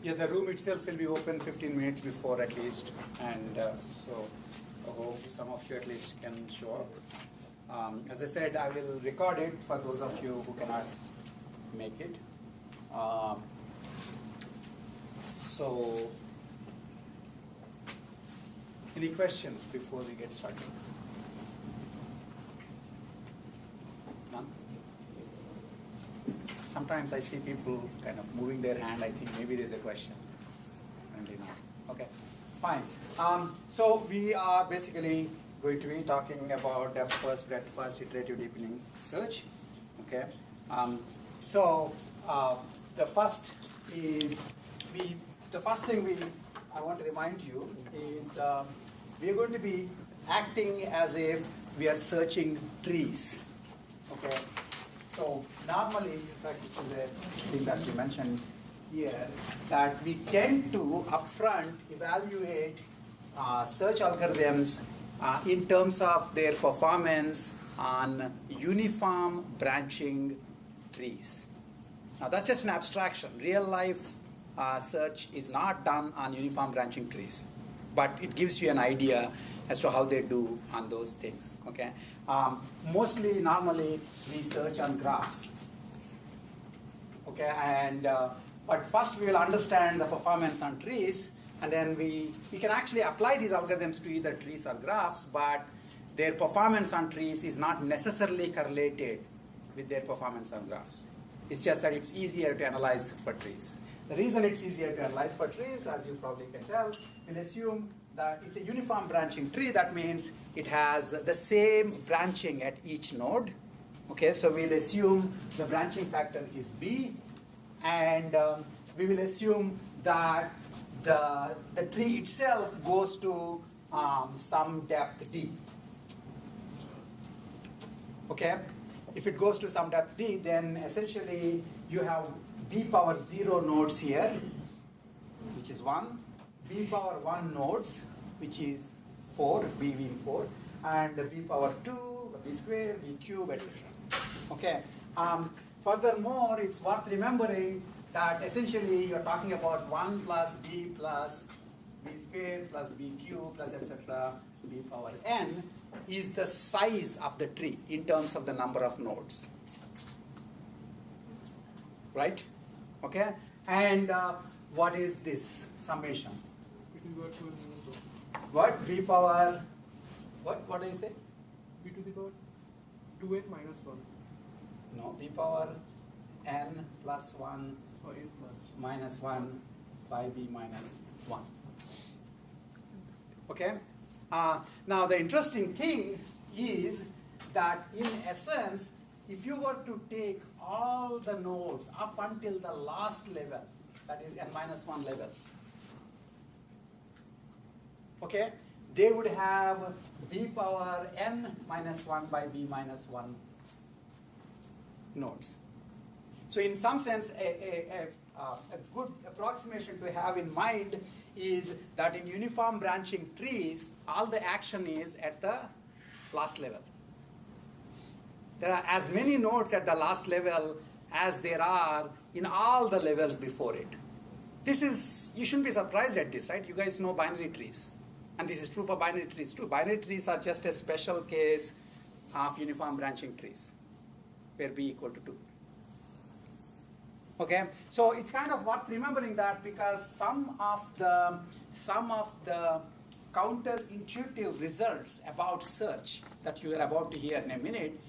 Yeah, the room itself will be open 15 minutes before at least, and so I hope some of you at least can show up. As I said, I will record it for those of you who cannot make it. So, any questions before we get started? None? Sometimes I see people kind of moving their hand. I think maybe there's a question. Apparently not. Okay, fine. So we are basically going to be talking about depth first, breadth first, iterative deepening search. Okay. So the first thing I want to remind you is we are going to be acting as if we are searching trees. Okay. So normally, in fact, this is a thing that we mentioned here, that we tend to upfront evaluate search algorithms in terms of their performance on uniform branching trees. Now that's just an abstraction. Real life search is not done on uniform branching trees, but it gives you an idea as to how they do on those things. Okay. Normally we search on graphs. Okay, and but first we will understand the performance on trees, and then we can actually apply these algorithms to either trees or graphs, but their performance on trees is not necessarily correlated with their performance on graphs. It's just that it's easier to analyze for trees. The reason it's easier to analyze for trees, as you probably can tell, we'll assume that it's a uniform branching tree. That means it has the same branching at each node. Okay, so we'll assume the branching factor is B, and we will assume that the tree itself goes to some depth D. Okay, if it goes to some depth D, then essentially you have B power 0 nodes here, which is 1, B power 1 nodes, which is 4, B being 4, and B power 2, B square, B cube, etc. Okay. Furthermore, it's worth remembering that essentially you're talking about 1 plus B square plus B cube plus etc. B power n is the size of the tree in terms of the number of nodes. Right? Okay? And what is this summation? What? B power, what do you say? B to the power 2n minus 1. No, B power n plus 1 minus 1 by B minus 1. Okay? Now the interesting thing is that in essence, if you were to take all the nodes up until the last level, that is n minus 1 levels, okay, they would have B power n minus 1 by B minus 1 nodes. So in some sense, a good approximation to have in mind is that in uniform branching trees, all the action is at the last level. There are as many nodes at the last level as there are in all the levels before it. This is, you shouldn't be surprised at this, right? You guys know binary trees. And this is true for binary trees too. Binary trees are just a special case of uniform branching trees, where B equal to 2. Okay, so it's kind of worth remembering that, because some of the counterintuitive results about search that you are about to hear in a minute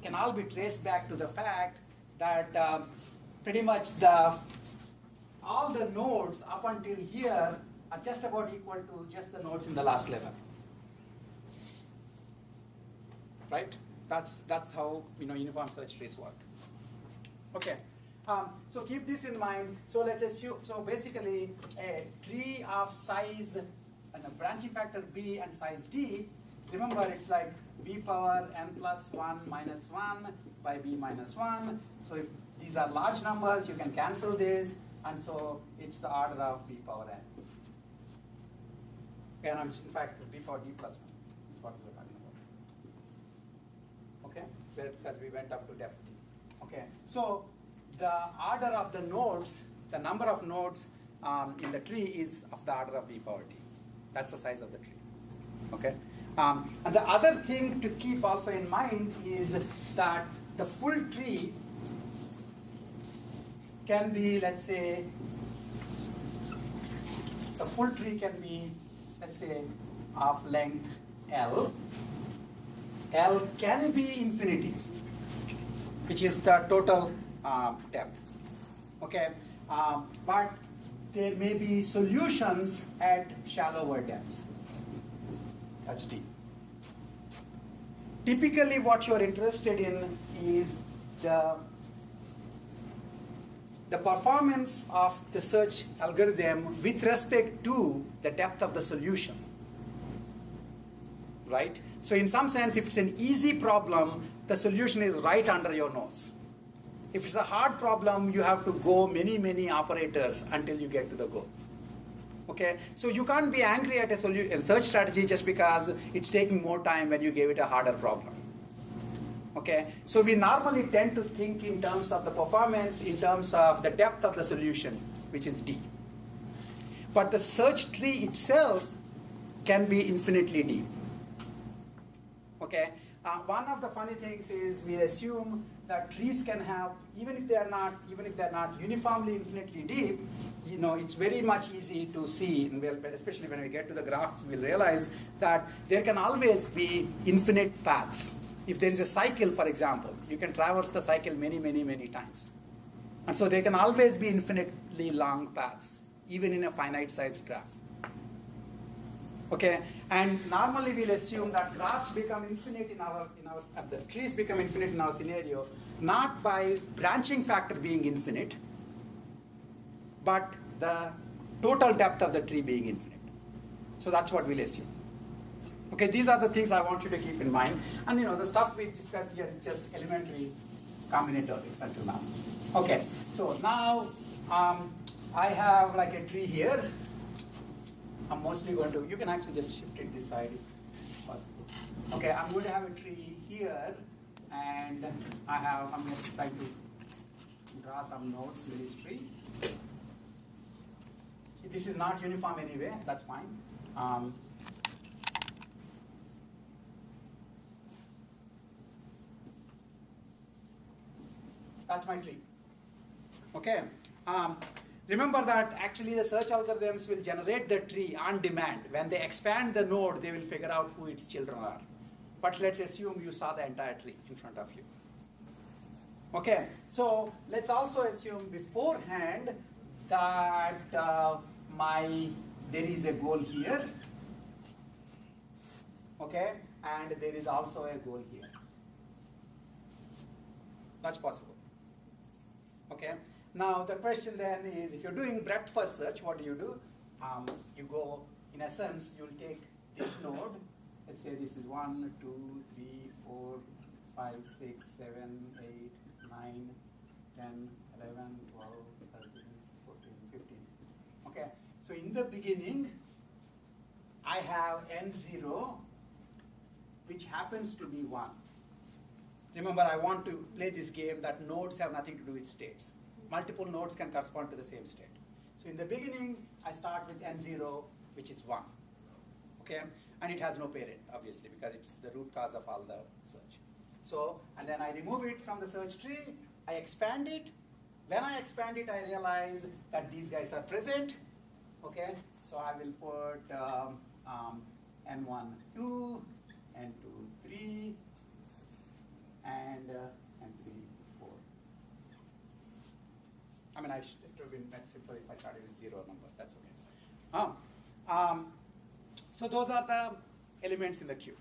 can all be traced back to the fact that pretty much all the nodes up until here are just about equal to just the nodes in the last level. Right? That's how uniform search trees work. Okay. So keep this in mind. So let's assume, so basically a tree of size and a branching factor B and size D, remember it's like B power n plus 1 minus 1 by B minus 1. So if these are large numbers, you can cancel this, and so it's the order of B power n. And in fact, B power D plus 1 is what we were talking about. Okay, because we went up to depth D. Okay, so the order of the nodes the number of nodes in the tree is of the order of b power t. That's the size of the tree. Okay. And the other thing to keep also in mind is that the full tree can be, let's say, the full tree can be, let's say, of length L. L can be infinity, which is the total depth. Okay, but there may be solutions at shallower depths. That's D. Typically, what you're interested in is the performance of the search algorithm with respect to the depth of the solution. Right? So in some sense, if it's an easy problem, the solution is right under your nose. If it's a hard problem, you have to go many, many operators until you get to the goal. Okay? So you can't be angry at a search strategy just because it's taking more time when you gave it a harder problem. Okay? So we normally tend to think in terms of the performance, in terms of the depth of the solution, which is D. But the search tree itself can be infinitely deep. Okay? One of the funny things is we assume that trees can have, even if they're not uniformly infinitely deep, you know, it's very much easy to see, and especially when we get to the graphs, we'll realize that there can always be infinite paths. If there is a cycle, for example, you can traverse the cycle many, many, many times. And so there can always be infinitely long paths, even in a finite-sized graph. Okay, and normally we'll assume that graphs become infinite the trees become infinite in our scenario, not by branching factor being infinite, but the total depth of the tree being infinite. So that's what we'll assume. Okay, these are the things I want you to keep in mind. And you know, the stuff we discussed here is just elementary combinatorics until now. Okay, so now I have like a tree here. I'm mostly going to, you can actually just shift it this side if possible. Okay, I'm going to have a tree here, and I'm just trying to draw some nodes in this tree. This is not uniform anyway, that's fine. That's my tree. Okay. Remember that actually the search algorithms will generate the tree on demand. When they expand the node, they will figure out who its children are. But let's assume you saw the entire tree in front of you. Okay, so let's also assume beforehand that there is a goal here. Okay, and there is also a goal here. That's possible. Okay. Now the question then is, if you're doing breadth first search, what do? You go, in essence, you'll take this node. Let's say this is 1, 2, 3, 4, 5, 6, 7, 8, 9, 10, 11, 12, 13, 14, 15. Okay. So in the beginning, I have n0, which happens to be 1. Remember, I want to play this game that nodes have nothing to do with states. Multiple nodes can correspond to the same state. So in the beginning, I start with n0, which is 1. Okay? And it has no parent, obviously, because it's the root cause of all the search. So, and then I remove it from the search tree, I expand it. When I expand it, I realize that these guys are present. Okay? So I will put n1, 2, n2, 3, and n3, 4. I mean, it would have been much simpler if I started with 0 numbers. That's okay. So those are the elements in the queue.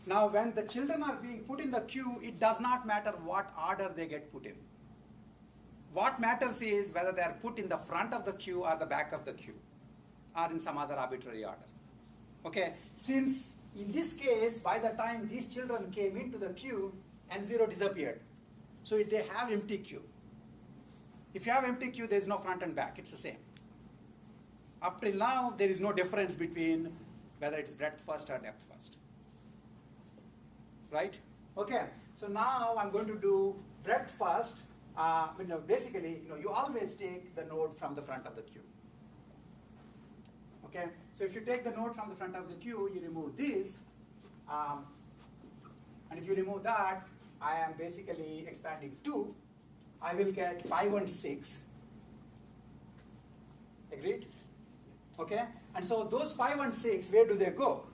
Now, when the children are being put in the queue, it does not matter what order they get put in. What matters is whether they are put in the front of the queue or the back of the queue, or in some other arbitrary order. Okay, since in this case, by the time these children came into the queue, n0 disappeared. So they have empty queue. If you have empty queue, there is no front and back. It's the same. Up till now, there is no difference between whether it's breadth first or depth first. Right? Okay. So now I'm going to do breadth first. basically, you always take the node from the front of the queue. Okay, so if you take the node from the front of the queue, you remove this, and if you remove that, I am basically expanding 2. I will get 5 and 6. Agreed? Okay, and so those 5 and 6, where do they go?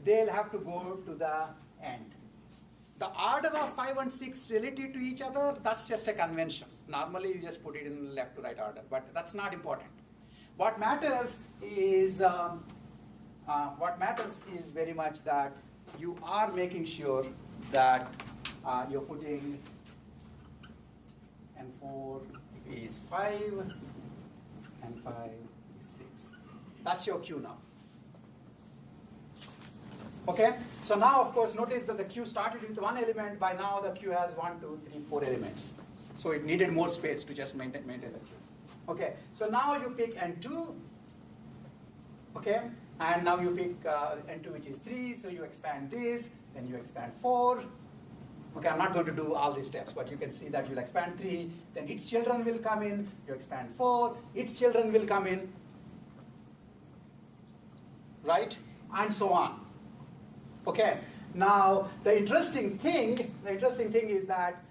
They'll have to go to the end. The order of 5 and 6 relative to each other, that's just a convention. Normally, you just put it in left to right order, but that's not important. What matters is very much that you are making sure that you're putting N4 is 5 and 5 is 6. That's your queue now. Okay, so now of course notice that the queue started with 1 element. By now the queue has 1, 2, 3, 4 elements. So it needed more space to just maintain the queue. Okay, so now you pick N2. Okay, and now you pick N2, which is 3. So you expand this, then you expand 4. Okay, I'm not going to do all these steps, but you can see that you'll expand 3. Then its children will come in. You expand 4. Its children will come in. Right, and so on. Okay, now the interesting thing is that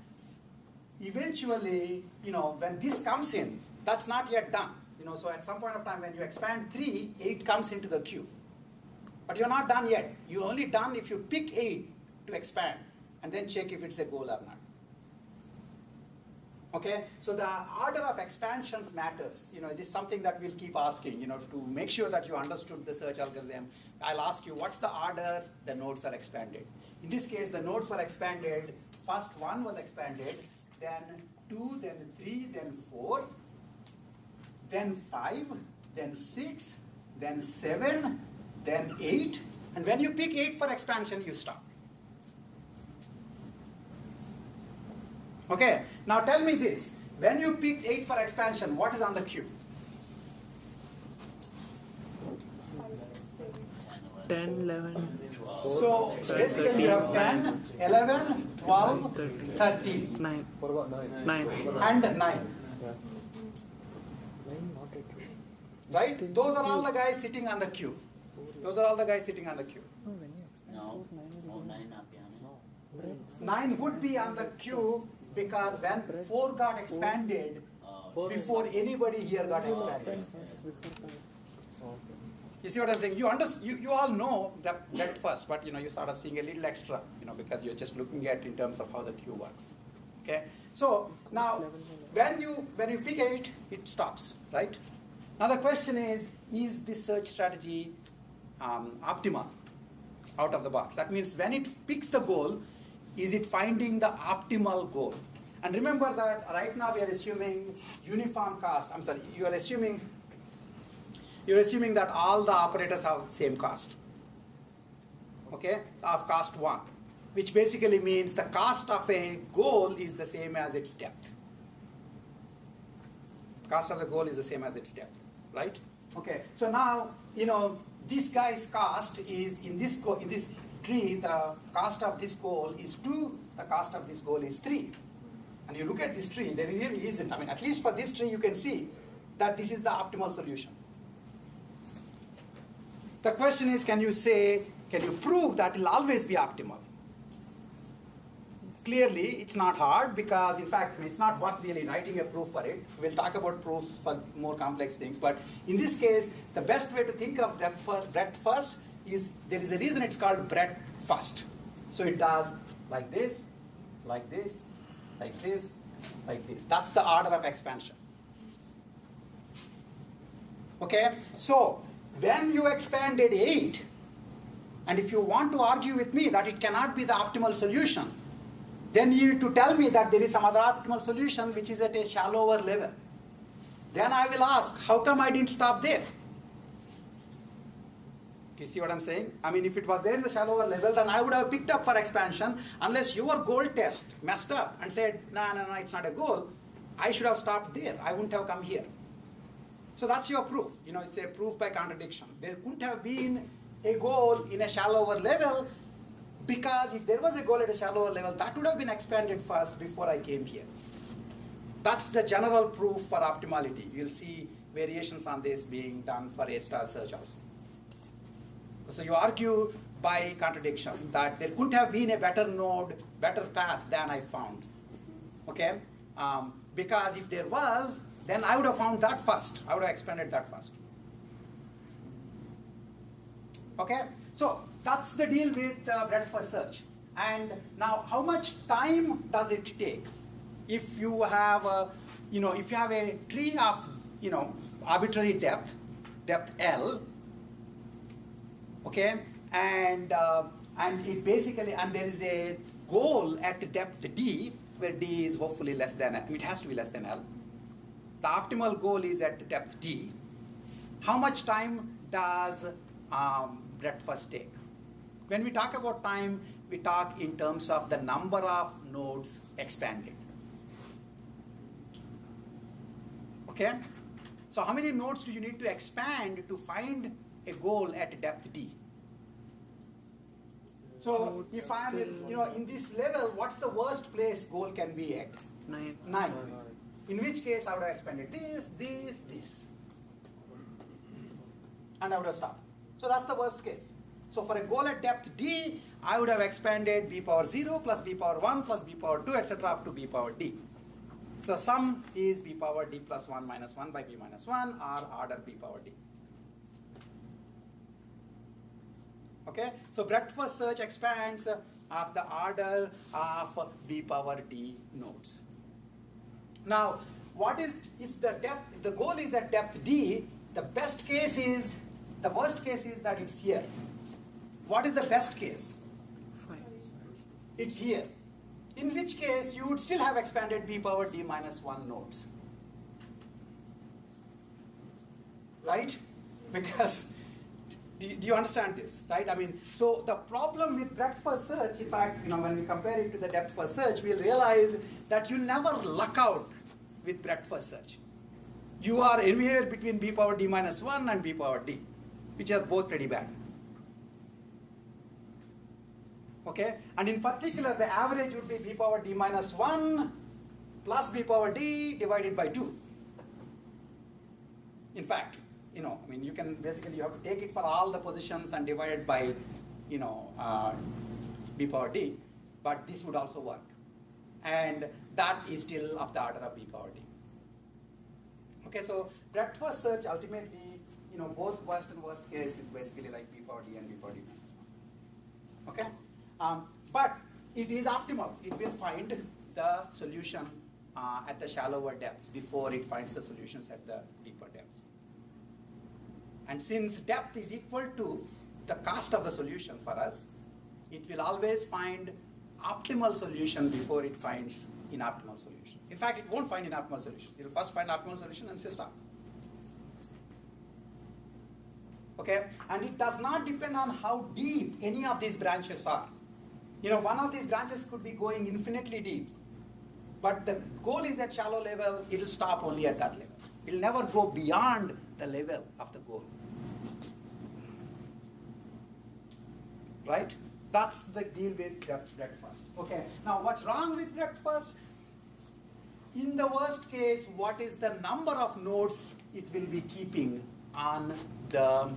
eventually, when this comes in, that's not yet done. So at some point of time when you expand 3, 8 comes into the queue. But you're not done yet. You're only done if you pick 8 to expand and then check if it's a goal or not. Okay, so the order of expansions matters. This is something that we'll keep asking, to make sure that you understood the search algorithm. I'll ask you, what's the order the nodes are expanded? In this case, the nodes were expanded. First 1 was expanded, then 2, then 3, then 4, then 5, then 6, then 7, then 8. And when you pick 8 for expansion, you stop. Okay, now tell me this. When you picked 8 for expansion, what is on the queue? 10, 11, So basically you have 10, 11, 12, 13. 9. What about 9? 9. And 9. Right? Those are all the guys sitting on the queue. Those are all the guys sitting on the queue. No, 9 not behind. 9 would be on the queue because when 4 got expanded, before anybody here got expanded. You see what I'm saying? You all know that first, but you're sort of seeing a little extra, because you're just looking at in terms of how the queue works. Okay? So now when you pick 8, it stops, right? Now the question is this search strategy optimal out of the box? That means when it picks the goal, is it finding the optimal goal? And remember that right now we are assuming uniform cost. I'm sorry, you're assuming that all the operators have the same cost. Okay, of cost 1, which basically means the cost of a goal is the same as its depth. Cost of the goal is the same as its depth, right? Okay, so now this guy's cost is in this tree. The cost of this goal is 2. The cost of this goal is 3. And you look at this tree, there really isn't. I mean, at least for this tree, you can see that this is the optimal solution. The question is, can you prove that it will always be optimal? Clearly, it's not hard because, in fact, it's not worth really writing a proof for it. We'll talk about proofs for more complex things. But in this case, the best way to think of breadth first is there is a reason it's called breadth first. So it does like this, like this, like this, like this. That's the order of expansion. Okay? So when you expanded 8, and if you want to argue with me that it cannot be the optimal solution, then you need to tell me that there is some other optimal solution which is at a shallower level. Then I will ask, how come I didn't stop there? You see what I'm saying? I mean, if it was there in the shallower level, then I would have picked up for expansion, unless your goal test messed up and said, no, it's not a goal. I should have stopped there. I wouldn't have come here. So that's your proof. It's a proof by contradiction. There couldn't have been a goal in a shallower level, because if there was a goal at a shallower level, that would have been expanded first before I came here. That's the general proof for optimality. You'll see variations on this being done for A star search also. So you argue by contradiction that there couldn't have been a better node, better path than I found. Okay? Because if there was, then I would have found that first. I would have expanded that first. Okay? So that's the deal with breadth first search. And now, how much time does it take? If you have a, if you have a tree of, arbitrary depth L, okay, and it basically, and there is a goal at the depth D, where D is hopefully less than, it has to be less than L. The optimal goal is at the depth D. How much time does breadth first take? When we talk about time, we talk in terms of the number of nodes expanded. Okay? So how many nodes do you need to expand to find a goal at depth D? So if I'm, in this level, what's the worst place goal can be at? 9. 9. In which case I would have expanded this. And I would have stopped. So that's the worst case. So for a goal at depth D, I would have expanded b power 0 plus b power 1 plus b power 2, etc. up to b power d. So sum is b power d plus 1 minus 1 by b minus 1 or order b power d. Okay? So breadth first search expands of the order of b power d nodes. Now, what is, if the goal is at depth D, the worst case is that it's here. What is the best case? 5. It's here. In which case, you would still have expanded b power d minus 1 nodes. Right? Because, do you understand this? Right? I mean, so the problem with breadth first search, in fact, when we compare it to the depth first search, we'll realize that you'll never luck out with breadth first search. You are anywhere between b power d minus 1 and b power d, which are both pretty bad. Okay? And in particular, the average would be b power d minus 1 plus b power d divided by 2. In fact, you can basically, you have to take it for all the positions and divide it by, b power d. But this would also work. And that is still of the order of b power d. Okay, so breadth first search ultimately, both worst and worst case is basically like b power d and b power d minus 1. Okay? But it is optimal. It will find the solution at the shallower depths before it finds the solutions at the deeper depths. And since depth is equal to the cost of the solution for us, it will always find optimal solution before it finds inoptimal solution. In fact, it won't find inoptimal solution. It will first find optimal solution and say stop. Okay? And it does not depend on how deep any of these branches are. One of these branches could be going infinitely deep. But the goal is at shallow level, it will stop only at that level. It will never go beyond the level of the goal. Right? That's the deal with breadth first. Okay. Now, what's wrong with breadth first? In the worst case, what is the number of nodes it will be keeping on the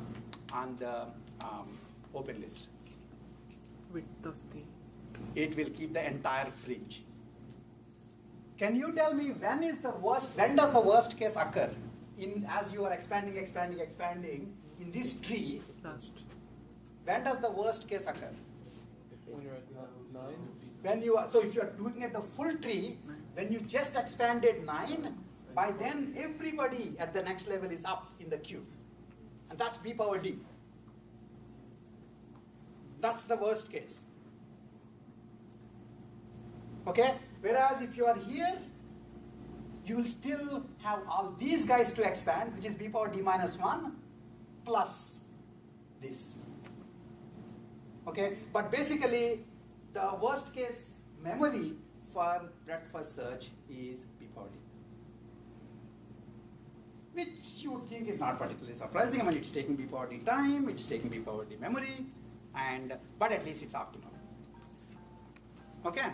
open list? Width of the tree. It will keep the entire fringe. Can you tell me when does the worst case occur as you are expanding in this tree? Last. When does the worst case occur? When you're at 9. So if you are looking at the full tree, when you just expanded 9, by then everybody at the next level is up in the queue. And that's b power d. That's the worst case. Okay? Whereas if you are here, you will still have all these guys to expand, which is b power d minus 1 plus this. Okay? But basically, the worst case memory for breadth first search is b power d. Which you would think is not particularly surprising. I mean, it's taking b power d time, it's taking b power d memory, but at least it's optimal. Okay?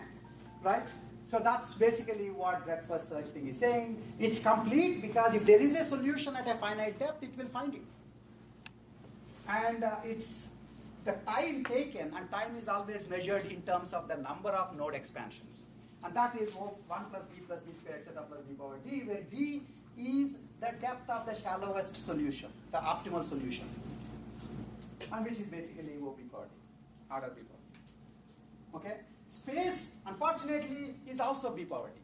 Right? So that's basically what that first search thing is saying. It's complete because if there is a solution at a finite depth, it will find it. And it's the time taken, and time is always measured in terms of the number of node expansions. And that is 1 plus b squared, etc. plus b power d, where d is the depth of the shallowest solution, the optimal solution. And which is basically OP coordinate, order b power d. Okay? Space, unfortunately, is also b power d.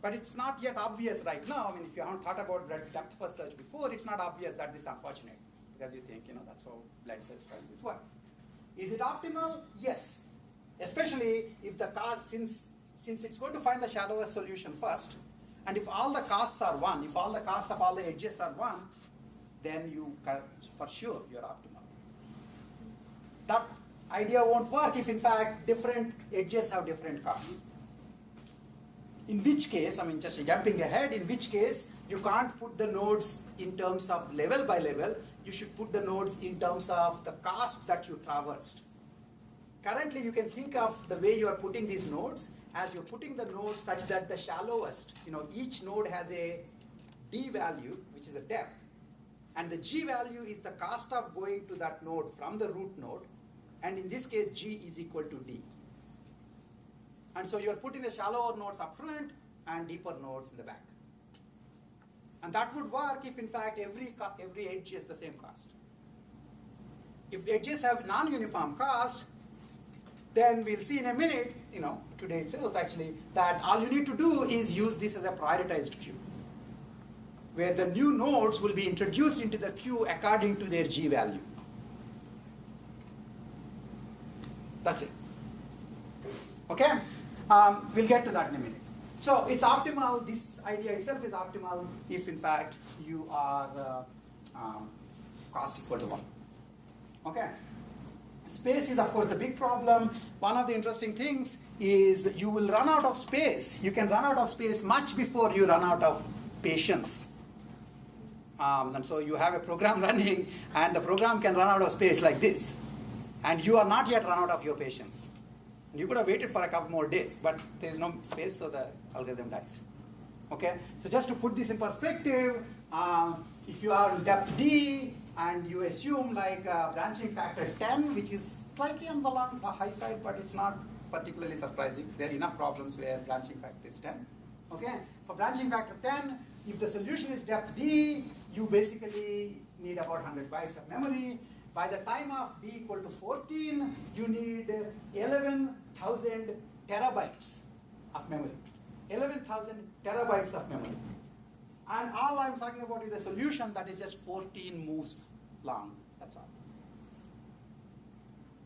But it's not yet obvious right now. I mean, if you haven't thought about that depth first search before, it's not obvious that this is unfortunate. Because you think, that's how blind search strategies work. Is it optimal? Yes. Especially if the cost, since it's going to find the shallowest solution first, and if all the costs are 1, if all the costs of all the edges are 1, then you can, for sure you're optimal. That idea won't work if in fact different edges have different costs. In which case, I mean just jumping ahead, in which case you can't put the nodes in terms of level by level, you should put the nodes in terms of the cost that you traversed. Currently you can think of the way you are putting these nodes as you're putting the nodes such that the shallowest, each node has a d value, which is a depth, and the g value is the cost of going to that node from the root node, and in this case g is equal to d. And so you're putting the shallower nodes up front and deeper nodes in the back. And that would work if in fact every edge is the same cost. If edges have non-uniform cost, then we'll see in a minute, today itself actually, that all you need to do is use this as a prioritized queue, where the new nodes will be introduced into the queue according to their G value. That's it. Okay? We'll get to that in a minute. So it's optimal, this idea itself is optimal if in fact you are cost equal to 1. Okay? Space is of course the big problem. One of the interesting things is you will run out of space. You can run out of space much before you run out of patience. And so you have a program running and the program can run out of space like this. And you are not yet run out of your patience. You could have waited for a couple more days, but there is no space, so the algorithm dies. Okay? So just to put this in perspective, if you are in depth D and you assume like a branching factor 10, which is slightly on the high side, but it's not particularly surprising. There are enough problems where branching factor is 10. Okay? For branching factor 10, if the solution is depth D, you basically need about 100 bytes of memory. By the time of b equal to 14, you need 11,000 terabytes of memory. 11,000 terabytes of memory. And all I'm talking about is a solution that is just 14 moves long. That's all.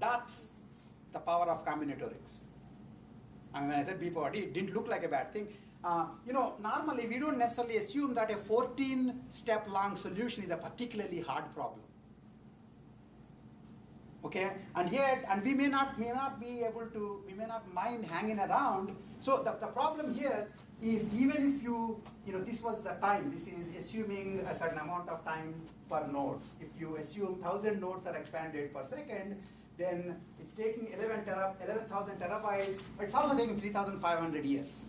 That's the power of combinatorics. I mean, when I said b power d, it didn't look like a bad thing. Normally we don't necessarily assume that a 14-step long solution is a particularly hard problem. Okay, and we may not be able to, we may not mind hanging around. So the problem here is even if this was the time, this is assuming a certain amount of time per nodes. If you assume 1,000 nodes are expanded per second, then it's taking 11,000 terabytes, but it's also taking 3,500 years.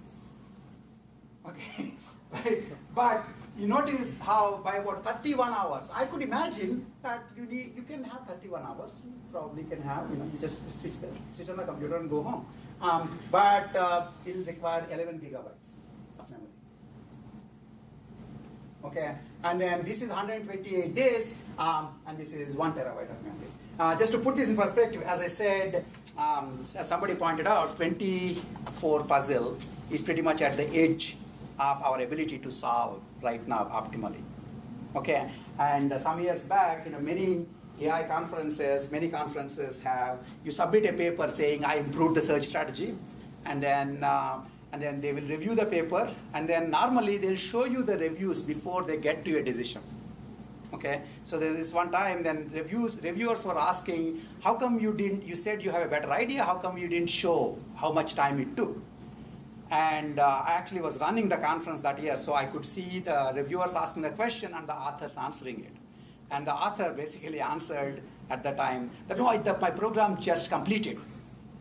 Okay, right? But you notice how by about 31 hours, I could imagine that you can have 31 hours. You probably can have, you just switch on the computer and go home. But it will require 11 gigabytes of memory. Okay, and then this is 128 days, and this is 1 terabyte of memory. Just to put this in perspective, as I said, as somebody pointed out, 24 puzzle is pretty much at the edge of our ability to solve right now optimally. Okay, and some years back, many AI conferences, have, you submit a paper saying, I improved the search strategy, and then they will review the paper, and then normally they'll show you the reviews before they get to a decision. Okay, so there is one time, then reviewers were asking, how come you said you have a better idea, how come you didn't show how much time it took? And I actually was running the conference that year, so I could see the reviewers asking the question and the authors answering it. And the author basically answered at the time that, no, my program just completed.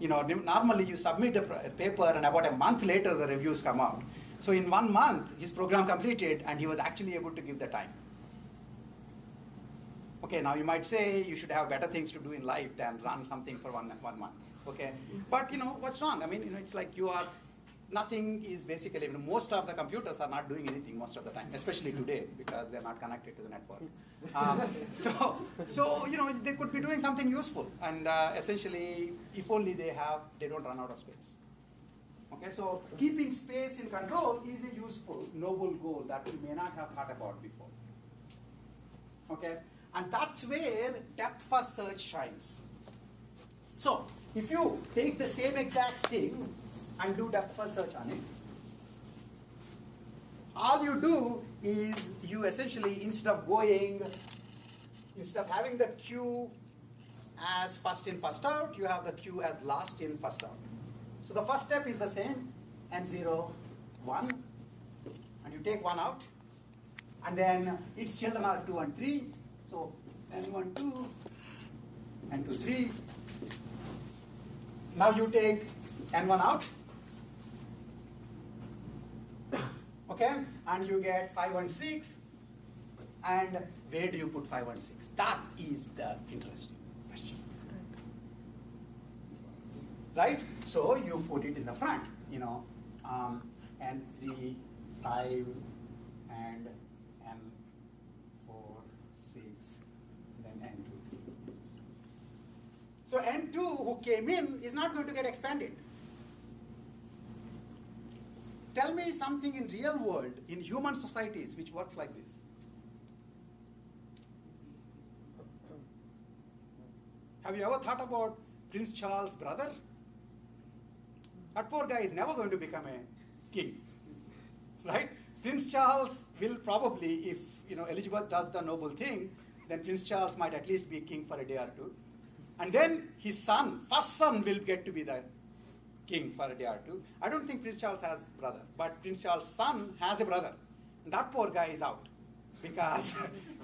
normally you submit a paper and about a month later the reviews come out. So in 1 month, his program completed and he was actually able to give the time. Okay, now you might say you should have better things to do in life than run something for one month. Okay, but what's wrong? I mean, it's like nothing is basically, most of the computers are not doing anything most of the time, especially today because they're not connected to the network. So they could be doing something useful, and essentially, if only they don't run out of space. Okay, so keeping space in control is a useful, noble goal that we may not have thought about before. Okay, and that's where depth-first search shines. So if you take the same exact thing and do depth-first search on it, all you do is you essentially, instead of having the queue as first in, first out, you have the queue as last in, first out. So the first step is the same, N0, 1, and you take 1 out, and then its children are 2 and 3, so N1, 2, N2, 3. Now you take N1 out, okay, and you get 5 and 6, and where do you put 5 and 6? That is the interesting question. Right? So you put it in the front, N3, 5, and N4, 6, then N2, 3. So N2 who came in is not going to get expanded. Tell me something in real world, in human societies, which works like this. Have you ever thought about Prince Charles' brother? That poor guy is never going to become a king, right? Prince Charles will probably, if Elizabeth does the noble thing, then Prince Charles might at least be king for a day or two. And then his son, first son, will get to be the king for a day or two. I don't think Prince Charles has a brother, but Prince Charles' son has a brother. And that poor guy is out because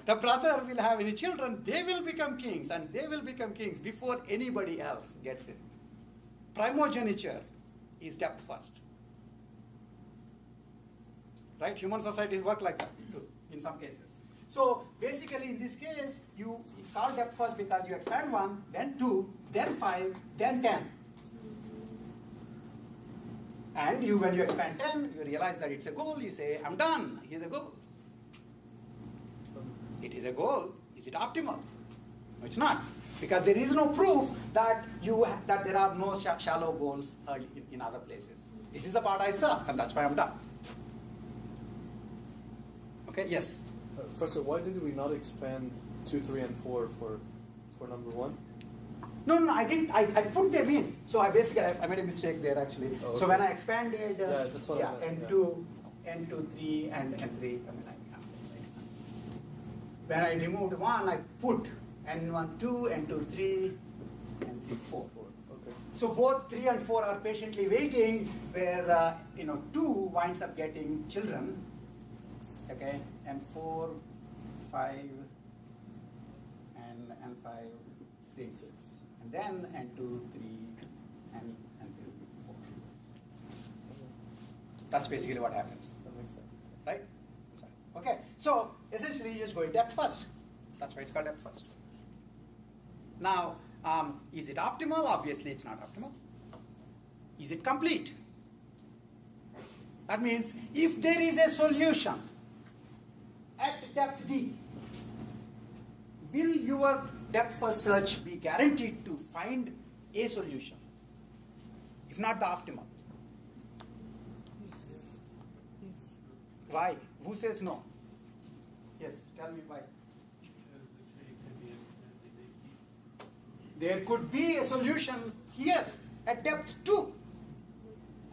the brother will have any children, they will become kings, and they will become kings before anybody else gets in. Primogeniture is depth first. Right? Human societies work like that too, in some cases. So basically in this case, it's called depth first because you expand 1, then 2, then 5, then 10. And when you expand 10, you realize that it's a goal, you say, I'm done, here's a goal. It is a goal. Is it optimal? No, it's not. Because there is no proof that there are no shallow goals in other places. This is the part I saw, and that's why I'm done. Okay, yes? First of all, why did we not expand 2, 3, and 4 for number 1? No, I didn't. I put them in. So I made a mistake there actually. Oh, okay. So when I expanded, that's what I meant, N2, 3, and N3. When I removed 1, I put N1, 2, N2, 3, N3, 4. Okay. So both 3 and 4 are patiently waiting, where 2 winds up getting children. Okay, and 4, 5, and 5, 6. And then N2, 3, and 3, 4. That's basically what happens. That makes sense. Right? Okay, so essentially you just go in depth first. That's why it's called depth first. Now, is it optimal? Obviously it's not optimal. Is it complete? That means if there is a solution at depth D, will your depth first search be guaranteed to find a solution, if not the optimal? Yes. Why? Who says no? Yes, tell me why. There could be a solution here at depth 2,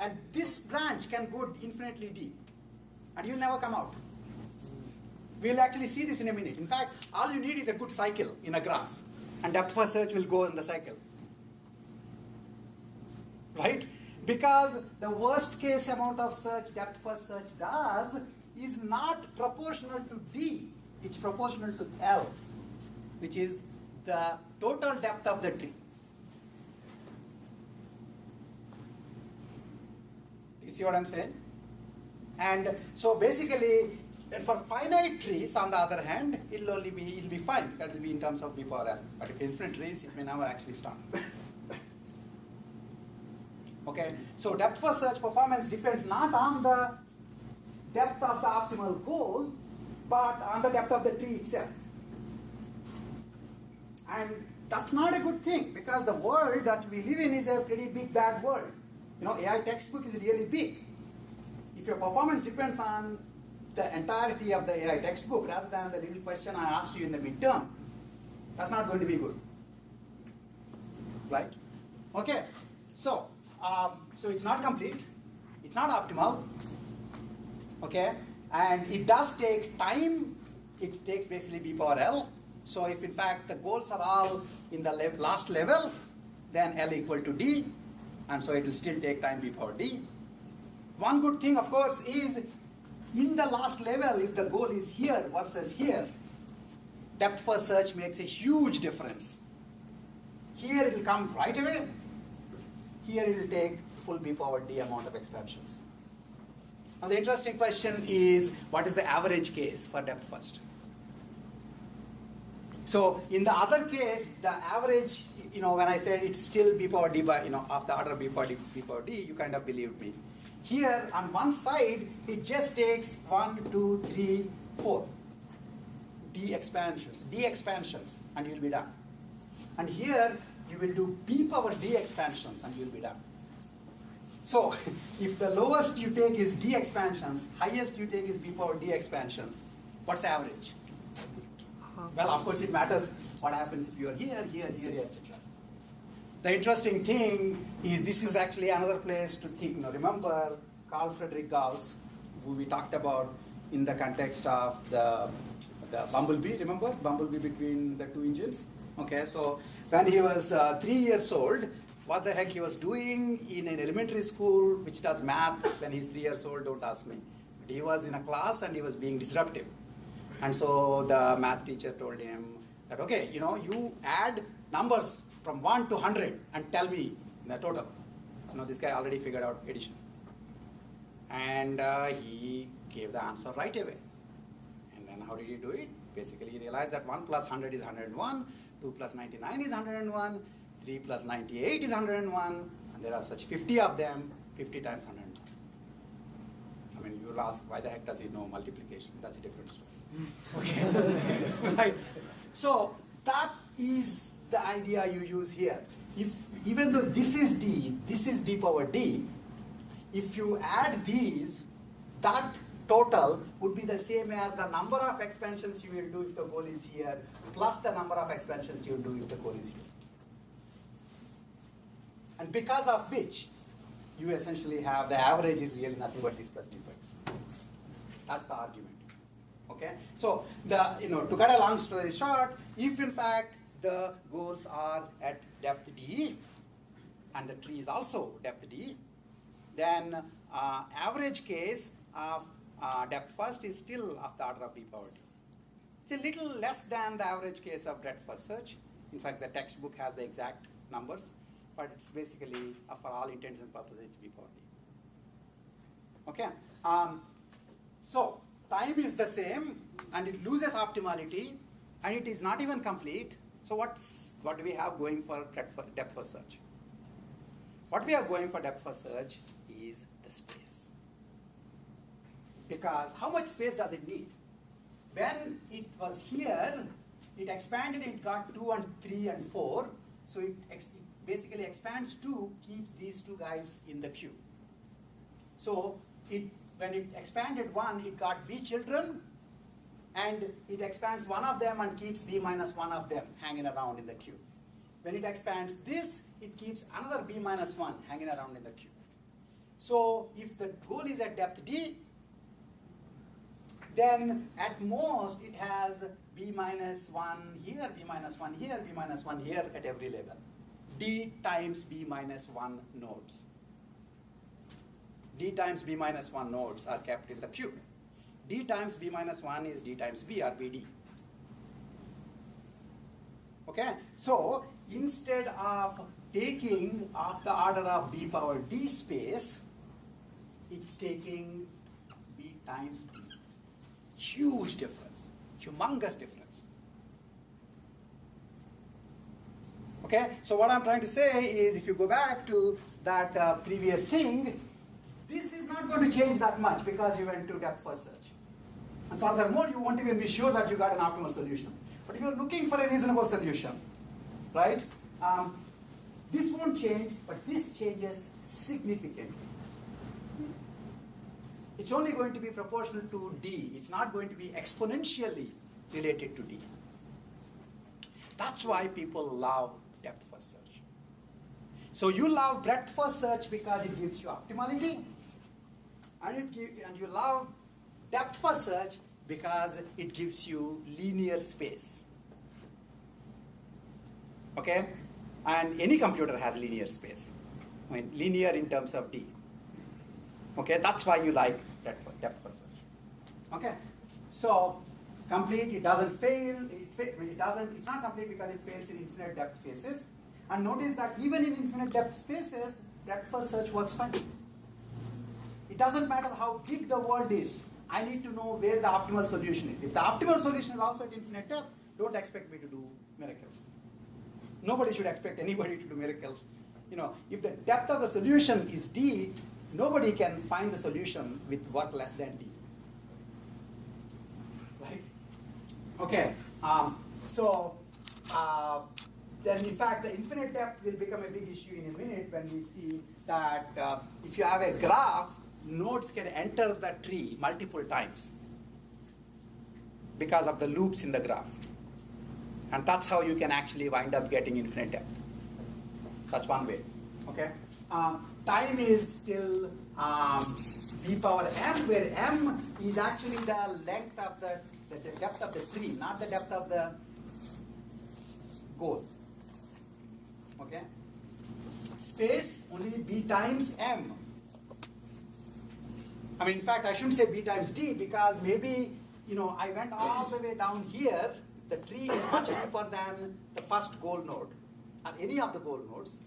and this branch can go infinitely deep, and you'll never come out. We'll actually see this in a minute. In fact, all you need is a good cycle in a graph, and depth first search will go in the cycle. Right? Because the worst case amount of search depth first search does is not proportional to D, it's proportional to L, which is the total depth of the tree. You see what I'm saying? And so basically, and for finite trees, on the other hand, it'll be fine because it'll be in terms of b power n. But if infinite trees, it may never actually start. Okay, so depth first search performance depends not on the depth of the optimal goal, but on the depth of the tree itself. And that's not a good thing because the world that we live in is a pretty big bad world. You know, AI textbook is really big. If your performance depends on the entirety of the AI textbook rather than the little question I asked you in the midterm, that's not going to be good. Right? Okay. So it's not complete. It's not optimal. Okay. And it does take time. It takes basically b power L. So if in fact the goals are all in the last level, then L equal to D. And so it will still take time b power D. One good thing, of course, is in the last level, if the goal is here versus here, depth first search makes a huge difference. Here it will come right away. Here it will take full b power D amount of expansions. Now the interesting question is, what is the average case for depth first? So in the other case, the average, when I said it's still b power D by, of the order of b power D, you kind of believed me. Here on one side, it just takes 1, 2, 3, 4 D expansions, and you'll be done. And here you will do b power D expansions, and you'll be done. So if the lowest you take is D expansions, highest you take is b power D expansions, what's the average? Well, of course, it matters what happens if you are here, etc. The interesting thing is this is actually another place to think. Remember Carl Friedrich Gauss, who we talked about in the context of the bumblebee, remember? Bumblebee between the two engines? Okay, so when he was 3 years old, what the heck he was doing in an elementary school which does math when he's 3 years old, don't ask me. But he was in a class and he was being disruptive. And so the math teacher told him that, okay, you add numbers from 1 to 100 and tell me the total. This guy already figured out addition. And he gave the answer right away. And then how did he do it? Basically, he realized that 1 plus 100 is 101, 2 plus 99 is 101, 3 plus 98 is 101, and there are such 50 of them, 50 times 101. I mean, you'll ask, why the heck does he know multiplication? That's a different story. Okay, right. So that is the idea you use here. Even though this is D, this is b power D, if you add these, that total would be the same as the number of expansions you will do if the goal is here, plus the number of expansions you will do if the goal is here. And because of which, you essentially have the average is really nothing but this plus d squared. That's the argument. Okay, so to cut a long story short, if in fact the goals are at depth D, and the tree is also depth D, then average case of depth first is still of the order of b power D. It's a little less than the average case of depth first search. In fact, the textbook has the exact numbers, but it's basically, for all intents and purposes, it's b power D. Okay, so time is the same, and it loses optimality, and it is not even complete. So what do we have going for depth first search? What we are going for depth first search is the space. Because how much space does it need? When it was here, it expanded, it got 2 and 3 and 4. So it basically expands 2, keeps these 2 guys in the queue. So when it expanded 1, it got b children, and it expands one of them and keeps b minus one of them hanging around in the queue. When it expands this, it keeps another b minus 1 hanging around in the queue. So if the goal is at depth D, then at most it has b minus 1 here, b minus 1 here, b minus 1 here at every level. D times b minus 1 nodes. D times b minus 1 nodes are kept in the queue. D times b minus 1 is D times B or BD. Okay, so instead of taking of the order of b power D space, it's taking B times B. Huge difference, humongous difference. Okay, so what I'm trying to say is if you go back to that previous thing, this is not going to change that much because you went to depth first search. And furthermore, you won't even be sure that you got an optimal solution. But if you're looking for a reasonable solution, right, this won't change, but this changes significantly. It's only going to be proportional to D. It's not going to be exponentially related to D. That's why people love depth first search. So you love breadth first search because it gives you optimality, and you love depth first search because it gives you linear space. Okay? And any computer has linear space. I mean, linear in terms of D. Okay? That's why you like depth first search. Okay? So, complete, it doesn't fail. It's not complete because it fails in infinite depth cases. And notice that even in infinite depth spaces, depth first search works fine. It doesn't matter how big the world is. I need to know where the optimal solution is. If the optimal solution is also at infinite depth, don't expect me to do miracles. Nobody should expect anybody to do miracles. You know, if the depth of the solution is D, nobody can find the solution with work less than D. Right? Okay. Then in fact, the infinite depth will become a big issue in a minute when we see that if you have a graph, nodes can enter the tree multiple times because of the loops in the graph. And that's how you can actually wind up getting infinite depth. That's one way. Okay. Time is still b power m, where m is actually the length of the depth of the tree, not the depth of the goal. Okay. Space only b times m. I mean, in fact, I shouldn't say b times d because maybe, you know, I went all the way down here. The tree is much deeper than the first goal node, or any of the goal nodes.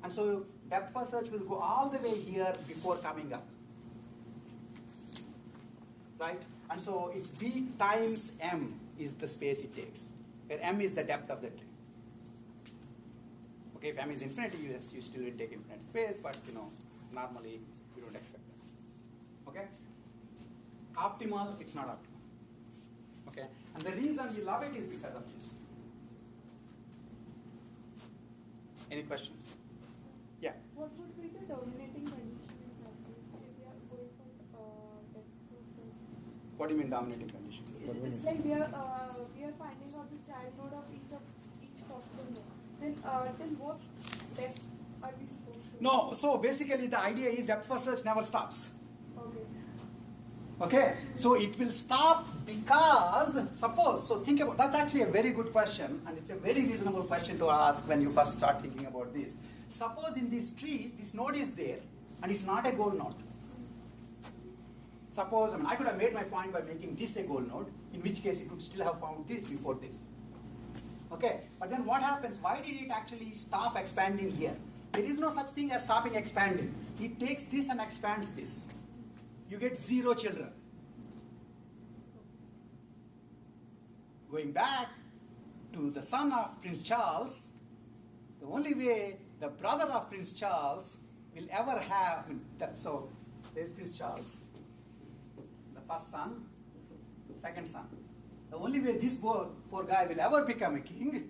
And so depth first search will go all the way here before coming up. Right? And so it's b times m is the space it takes, where m is the depth of the tree. Okay, if m is infinity, yes, you still will take infinite space, but you know, normally you don't expect that. Okay? Optimal, it's not optimal. Okay? And the reason we love it is because of this. Any questions? Yeah. What would be the dominating condition in practice if we are going for depth first search? What do you mean dominating condition? It's like we are finding out the child node of each possible node. Then till what depth are we supposed to? No, so basically the idea is depth first search never stops. Okay. Okay, so it will stop because, suppose, so think about, that's actually a very good question, and it's a very reasonable question to ask when you first start thinking about this. Suppose in this tree, this node is there, and it's not a goal node. Suppose, I mean, I could have made my point by making this a goal node, in which case it could still have found this before this. Okay, but then what happens? Why did it actually stop expanding here? There is no such thing as stopping expanding. It takes this and expands this. You get 0 children. Going back to the son of Prince Charles, the only way the brother of Prince Charles will ever have, so there's Prince Charles, the first son, second son. The only way this poor guy will ever become a king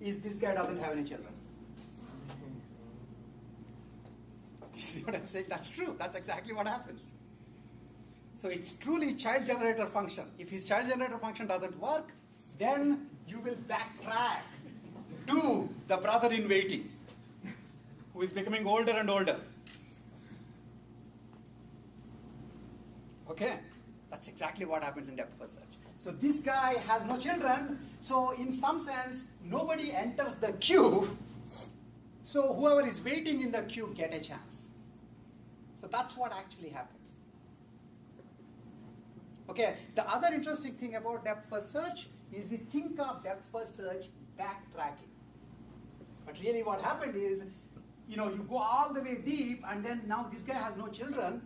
is this guy doesn't have any children. You see what I'm saying? That's true. That's exactly what happens. So it's truly child generator function. If his child generator function doesn't work, then you will backtrack to the brother in waiting, who is becoming older and older. Okay? That's exactly what happens in depth first search. So this guy has no children, so in some sense, nobody enters the queue, so whoever is waiting in the queue get a chance. So that's what actually happens. Okay, the other interesting thing about depth first search is we think of depth first search backtracking. But really what happened is, you know, you go all the way deep and then now this guy has no children,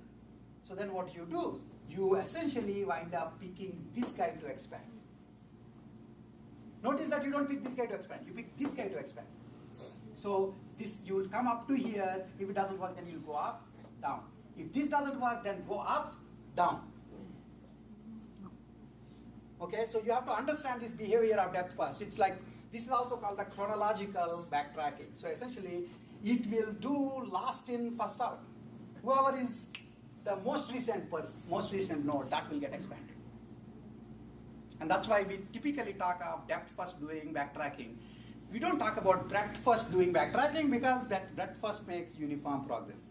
So then what you do, you essentially wind up picking this guy to expand. Notice that you don't pick this guy to expand, you pick this guy to expand. So this, you will come up to here. If it doesn't work, then you'll go up, down. If this doesn't work, then go up, down. Okay, so you have to understand this behavior of depth first. It's like, this is also called the chronological backtracking. So essentially, it will do last in, first out. Whoever is the most recent person, most recent node, that will get expanded. And that's why we typically talk of depth first doing backtracking. We don't talk about breadth first doing backtracking because that breadth first makes uniform progress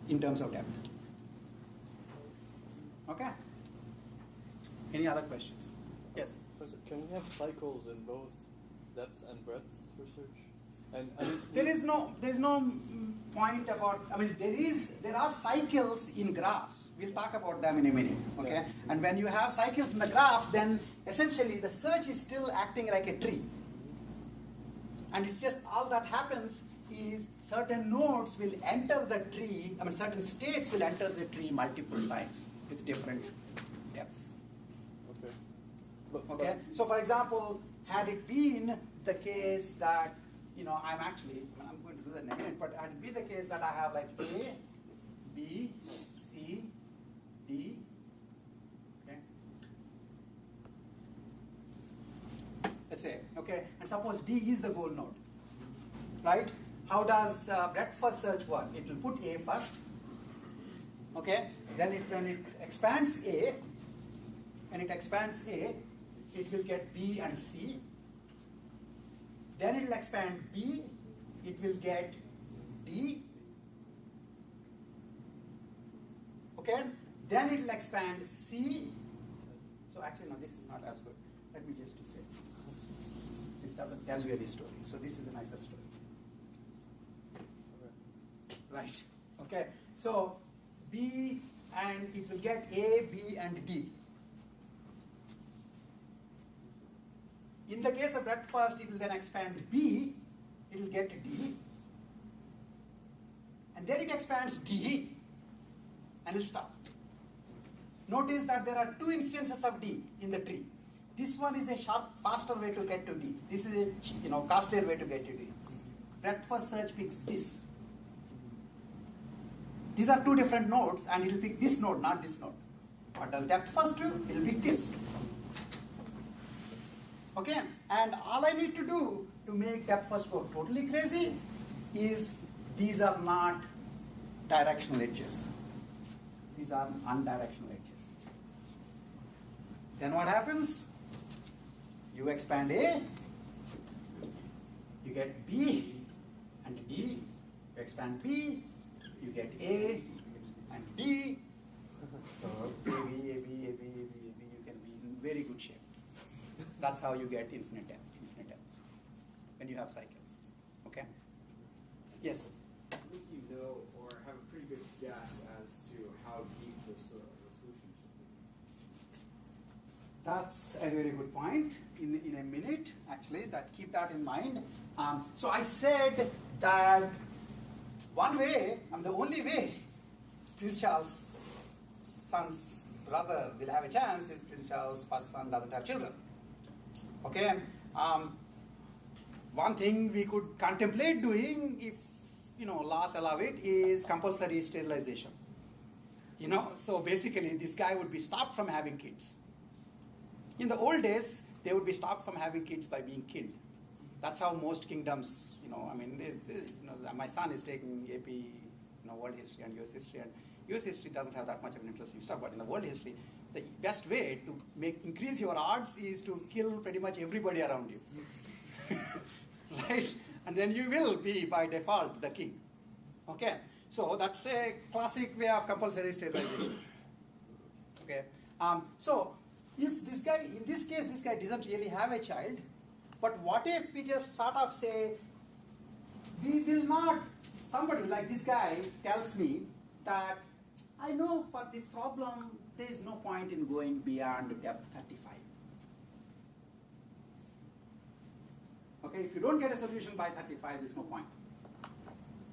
in terms of depth. Okay? Any other questions? Yes? Professor, can we have cycles in both depth and breadth research? And I mean, there's no point about, I mean, there are cycles in graphs. We'll talk about them in a minute, okay? Yeah. And when you have cycles in the graphs, then essentially the search is still acting like a tree. And it's just all that happens is certain nodes will enter the tree, I mean, certain states will enter the tree multiple times with different depths. Okay. Okay, so for example, had it been the case that, you know, I'm going to do that in a minute, but had it be the case that I have like A, B, C, D, okay? Let's say, okay, and suppose D is the goal node, right? How does breadth first search work? It will put A first, okay? Then when it expands A, it will get B and C. Then it will expand B, it will get D. Okay? Then it will expand C. So actually, no, this is not as good. Let me just say. This doesn't tell you any story. So this is a nicer story. Right. Okay. So B, and it will get A, B, and D. In the case of breadth first, it will then expand B, it will get D, and then it expands D, and it will stop. Notice that there are two instances of D in the tree. This one is a sharp, faster way to get to D. This is a costlier way to get to D. Breadth first search picks this. These are two different nodes, and it will pick this node, not this node. What does depth first do? It will pick this. Okay, and all I need to do to make depth first go totally crazy is these are not directional edges. These are undirectional edges. Then what happens? You expand A, you get B and D. You expand B, you get A and D. So A, B, A, B, A, B, A, B, you can be in very good shape. That's how you get infinite depths when you have cycles. Okay? Yes? I think you know or have a pretty good guess as to how deep the solution should be. That's a very good point. In a minute, actually, keep that in mind. So I said that one way, the only way Prince Charles' son's brother will have a chance is Prince Charles' first son doesn't have children. Okay, one thing we could contemplate doing, if laws allow it, is compulsory sterilization. So basically this guy would be stopped from having kids. In the old days, they would be stopped from having kids by being killed. That's how most kingdoms, my son is taking AP, world history and US history, and US history doesn't have that much of an interesting stuff, but in the world history, the best way to increase your odds is to kill pretty much everybody around you. Right? And then you will be, by default, the king. Okay? So that's a classic way of compulsory sterilization. Okay? So if this guy, in this case, this guy doesn't really have a child, but what if we just sort of say, we will not, somebody like this guy tells me that I know for this problem, there is no point in going beyond depth 35. Okay, if you don't get a solution by 35, there's no point.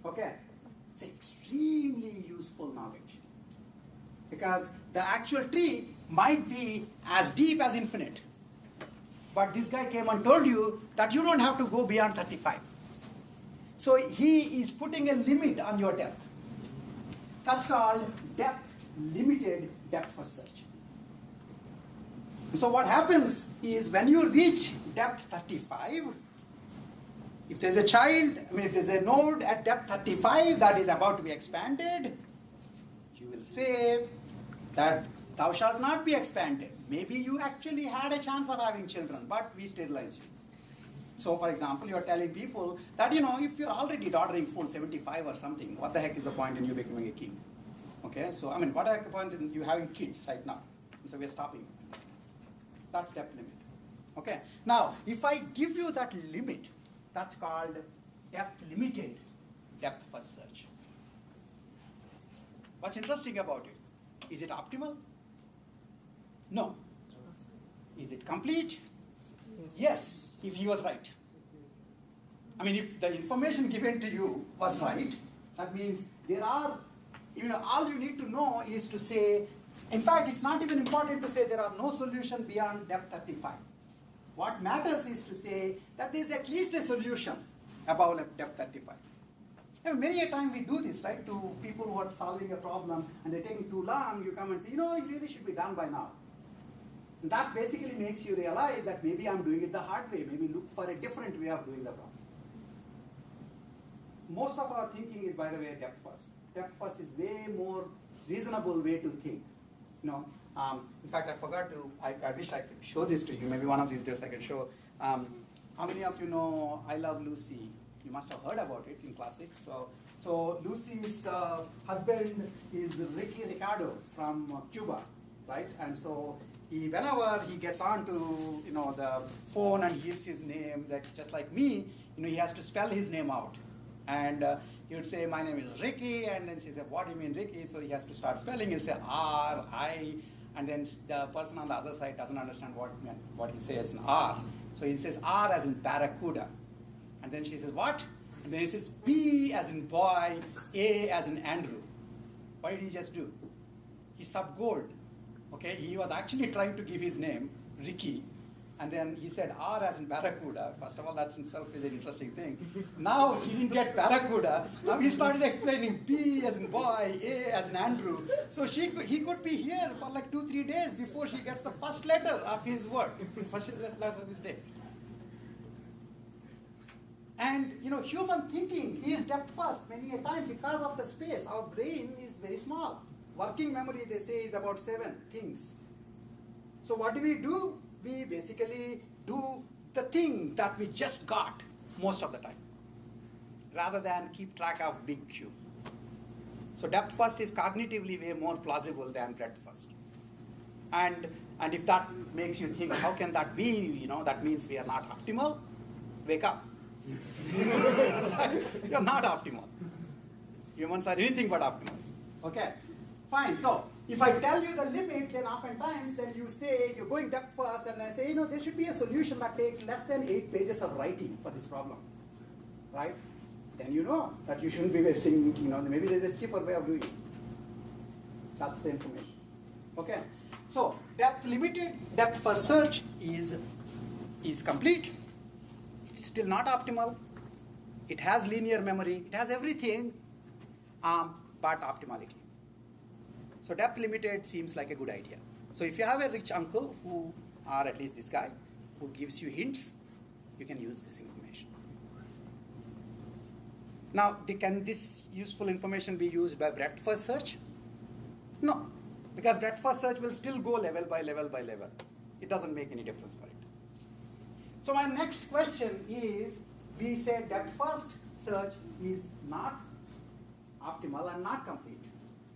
Okay, It's extremely useful knowledge. Because the actual tree might be as deep as infinite. But this guy came and told you that you don't have to go beyond 35. So he is putting a limit on your depth. That's called depth-limited depth first search. So what happens is when you reach depth 35, if there's a child, if there's a node at depth 35 that is about to be expanded, you will say that thou shalt not be expanded. Maybe you actually had a chance of having children, but we sterilize you. So for example, you're telling people that, if you're already ordering full 75 or something, what the heck is the point in you becoming a king? Okay, so what is the point in you having kids right now? So we're stopping. That's depth limit. Okay, now if I give you that limit, that's called depth limited depth first search. What's interesting about it? Is it optimal? No. Is it complete? Yes, if he was right. If the information given to you was right, that means there are, all you need to know is to say, in fact, it's not even important to say there are no solution beyond depth 35. What matters is to say that there is at least a solution above depth 35. Many a time we do this, right, to people who are solving a problem and they're taking too long, you come and say, it really should be done by now. And that basically makes you realize that maybe I'm doing it the hard way, maybe look for a different way of doing the problem. Most of our thinking is, by the way, depth first. Depth first is way more reasonable way to think. In fact, I forgot to, I wish I could show this to you. Maybe one of these days I can show. How many of you know I Love Lucy? You must have heard about it in classics. So Lucy's husband is Ricky Ricardo from Cuba, right? And so whenever he gets onto the phone and hears his name, just like me, he has to spell his name out. And he would say, my name is Ricky, and then she said, what do you mean Ricky? So he has to start spelling. He'll say R, I, and then the person on the other side doesn't understand what he says in R. So he says R as in barracuda. And then she says, what? And then he says B as in boy, A as in Andrew. What did he just do? He subgoaled. Okay, he was actually trying to give his name, Ricky, and then he said R as in barracuda. First of all, that's itself is an interesting thing. Now he didn't get barracuda. Now he started explaining B as in boy, A as in Andrew. So he could be here for like 2-3 days before she gets the first letter of his word, first letter of his day. And human thinking is depth first many a time because of the space. Our brain is very small. Working memory, they say, is about 7 things. So what do? We basically do the thing that we just got most of the time, rather than keep track of big cube. So depth first is cognitively way more plausible than breadth first. And if that makes you think, how can that be? That means we are not optimal. Wake up. You're not optimal. Humans are anything but optimal. Okay? Fine. So if I tell you the limit, then oftentimes then you say you're going depth first, and I say, there should be a solution that takes less than 8 pages of writing for this problem, right? Then you know that you shouldn't be wasting, maybe there's a cheaper way of doing it. That's the information. Okay. So depth limited, depth first search is complete. It's still not optimal. It has linear memory. It has everything, but optimality. So depth limited seems like a good idea. So if you have a rich uncle or at least this guy, who gives you hints, you can use this information. Now, can this useful information be used by breadth first search? No, because breadth first search will still go level by level by level. It doesn't make any difference for it. So my next question is, we say depth first search is not optimal and not complete.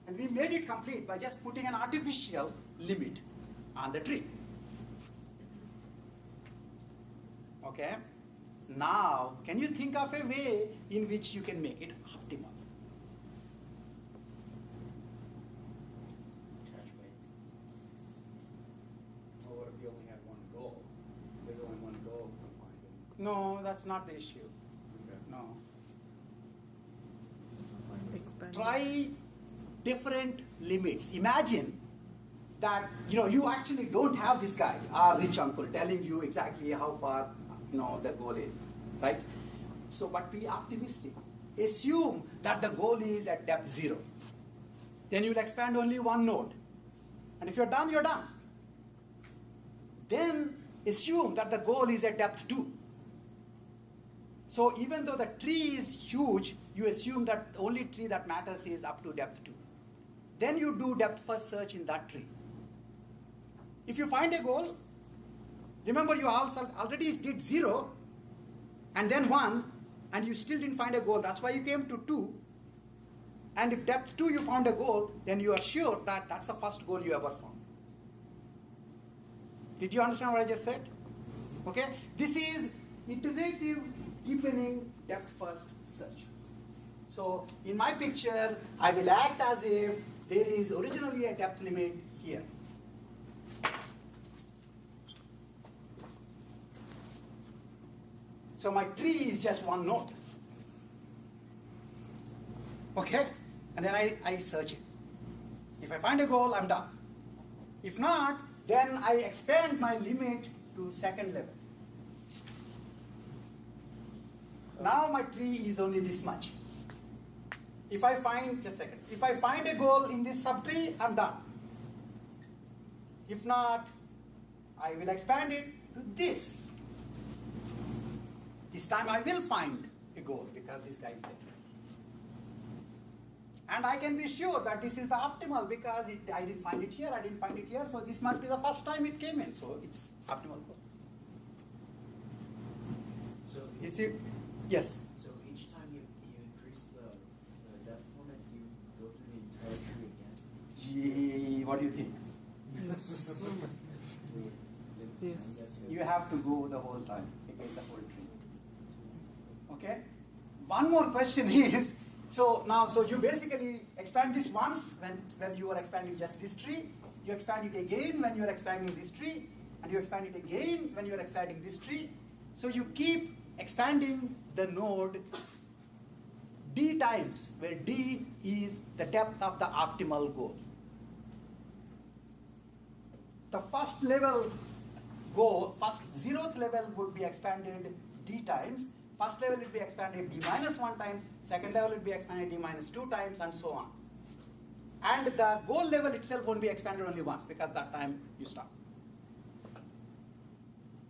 And we made it complete by just putting an artificial limit on the tree. Okay? Now, can you think of a way in which you can make it optimal? Attach weights. Well, what if you only had one goal? There's only one goal to find it. No, that's not the issue. Okay. No. try different limits. Imagine that you actually don't have this guy, our rich uncle, telling you exactly how far the goal is, right? So, but be optimistic. Assume that the goal is at depth 0. Then you'll expand only one node. And if you're done, you're done. Then assume that the goal is at depth 2. So even though the tree is huge, you assume that the only tree that matters is up to depth 2. Then you do depth first search in that tree. If you find a goal, remember you already did 0 and then 1, and you still didn't find a goal. That's why you came to 2. And if depth 2 you found a goal, then you are sure that that's the first goal you ever found. Did you understand what I just said? Okay? This is iterative deepening depth first search. So in my picture, I will act as if there is originally a depth limit here. So my tree is just one node. Okay? And then I search it. If I find a goal, I'm done. If not, then I expand my limit to second level. Now my tree is only this much. If I find a goal in this subtree, I'm done. If not, I will expand it to this. This time I will find a goal because this guy is there. And I can be sure that this is the optimal because I didn't find it here, I didn't find it here, so this must be the first time it came in, so it's optimal goal. So You see? Yes? So each time you increase the depth limit, you go through the entire tree again? Gee, what do you think? Yes. You have to go the whole time, against the whole tree. Okay? One more question is, so you basically expand this once when you are expanding just this tree, you expand it again when you are expanding this tree, and you expand it again when you are expanding this tree. So you keep expanding the node d times, where d is the depth of the optimal goal. The first level goal, first 0th level would be expanded d times, first level will be expanded d minus 1 times, second level will be expanded d minus 2 times, and so on. And the goal level itself won't be expanded only once because that time you stop.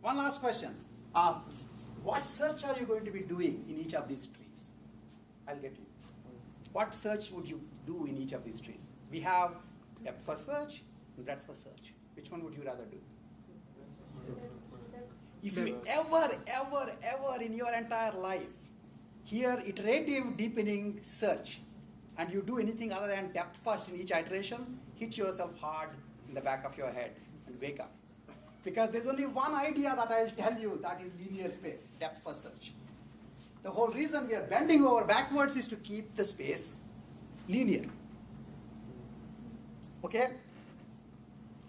One last question. What search are you going to be doing in each of these trees? I'll get you. What search would you do in each of these trees? We have depth first search and breadth first search. Which one would you rather do? If you ever in your entire life hear iterative deepening search and you do anything other than depth first in each iteration, hit yourself hard in the back of your head and wake up. Because there's only one idea that I'll tell you, that is linear space, depth first search. The whole reason we are bending over backwards is to keep the space linear. Okay?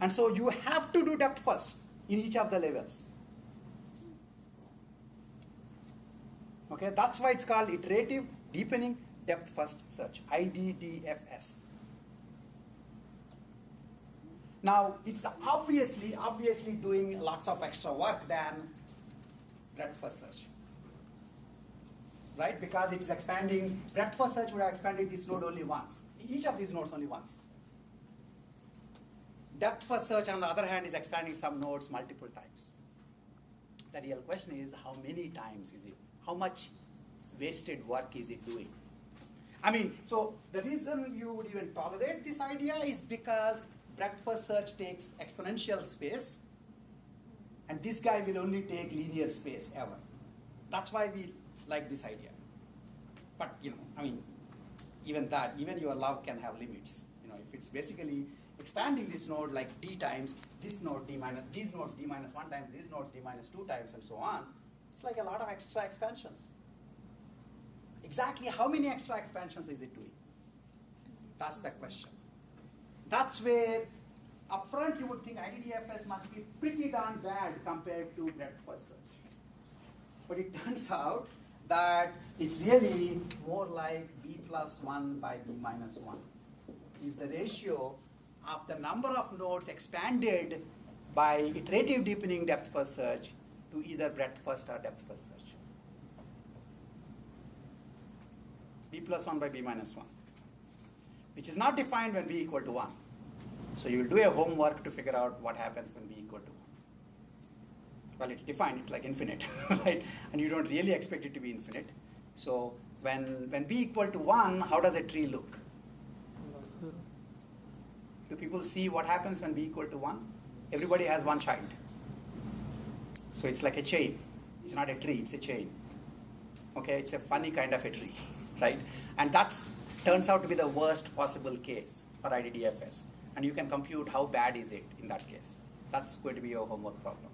And so you have to do depth first in each of the levels. Okay, that's why it's called iterative deepening depth first search, IDDFS. Now, it's obviously doing lots of extra work than breadth first search. Right? Because it's expanding, breadth first search would have expanded this node only once. Each of these nodes only once. Depth first search, on the other hand, is expanding some nodes multiple times. The real question is, how many times is it? How much wasted work is it doing? I mean, so the reason you would even tolerate this idea is because breadth first search takes exponential space, and this guy will only take linear space ever. That's why we like this idea. But, I mean, even your love can have limits. If it's basically expanding this node like d times, this node d minus, these nodes d minus 1 times, these nodes d minus 2 times, and so on, it's like a lot of extra expansions. Exactly how many extra expansions is it doing? That's the question. That's where, upfront, you would think IDDFS must be pretty darn bad compared to breadth first search. But it turns out that it's really more like b plus 1 by b minus 1 is the ratio of the number of nodes expanded by iterative deepening depth first search to either breadth first or depth first search. B plus 1 by B minus 1, which is not defined when B equal to 1. So you will do a homework to figure out what happens when B equal to 1. Well, it's defined, it's like infinite, right? And you don't really expect it to be infinite. So when B equal to 1, how does a tree look? Do people see what happens when B equal to 1? Everybody has one child. So it's like a chain. It's not a tree, it's a chain. Okay, it's a funny kind of a tree, right? And that turns out to be the worst possible case for IDDFS. And you can compute how bad is it in that case. That's going to be your homework problem.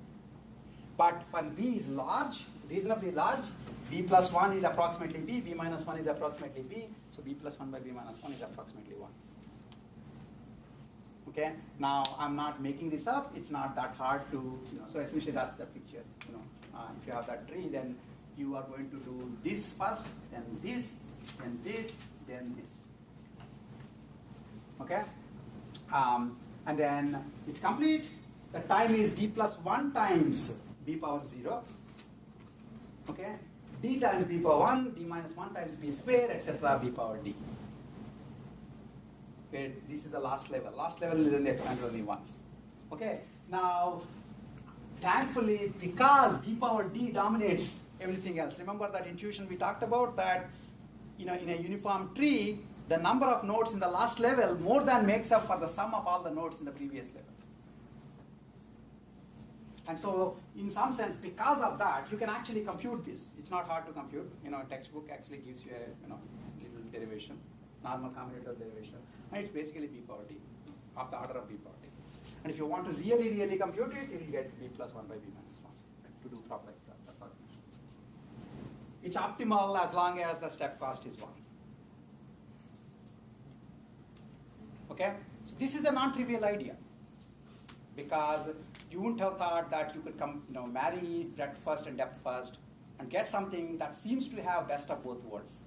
But when B is large, reasonably large, B plus 1 is approximately B, B minus 1 is approximately B, so B plus 1 by B minus 1 is approximately 1. Okay, now I'm not making this up, it's not that hard to, so essentially that's the picture. If you have that tree, then you are going to do this first, then this, then this, then this. Okay, and then it's complete. The time is d plus 1 times b power 0. Okay, d times b power 1, d minus 1 times b square, etc. b power d. Okay, this is the last level. Last level is only expanded only once. Okay, now thankfully, because b power d dominates everything else. Remember that intuition we talked about, that in a uniform tree, the number of nodes in the last level more than makes up for the sum of all the nodes in the previous levels. And so, in some sense, because of that, you can actually compute this. It's not hard to compute. A textbook actually gives you a little derivation, normal combinatorial derivation, and it's basically b power d, of the order of b power d. And if you want to really, really compute it, you will get b plus 1 by b minus 1 to do proper approximation. It's optimal as long as the step cost is 1. Okay? So this is a non-trivial idea, because you wouldn't have thought that you could marry breadth first and depth first and get something that seems to have best of both worlds.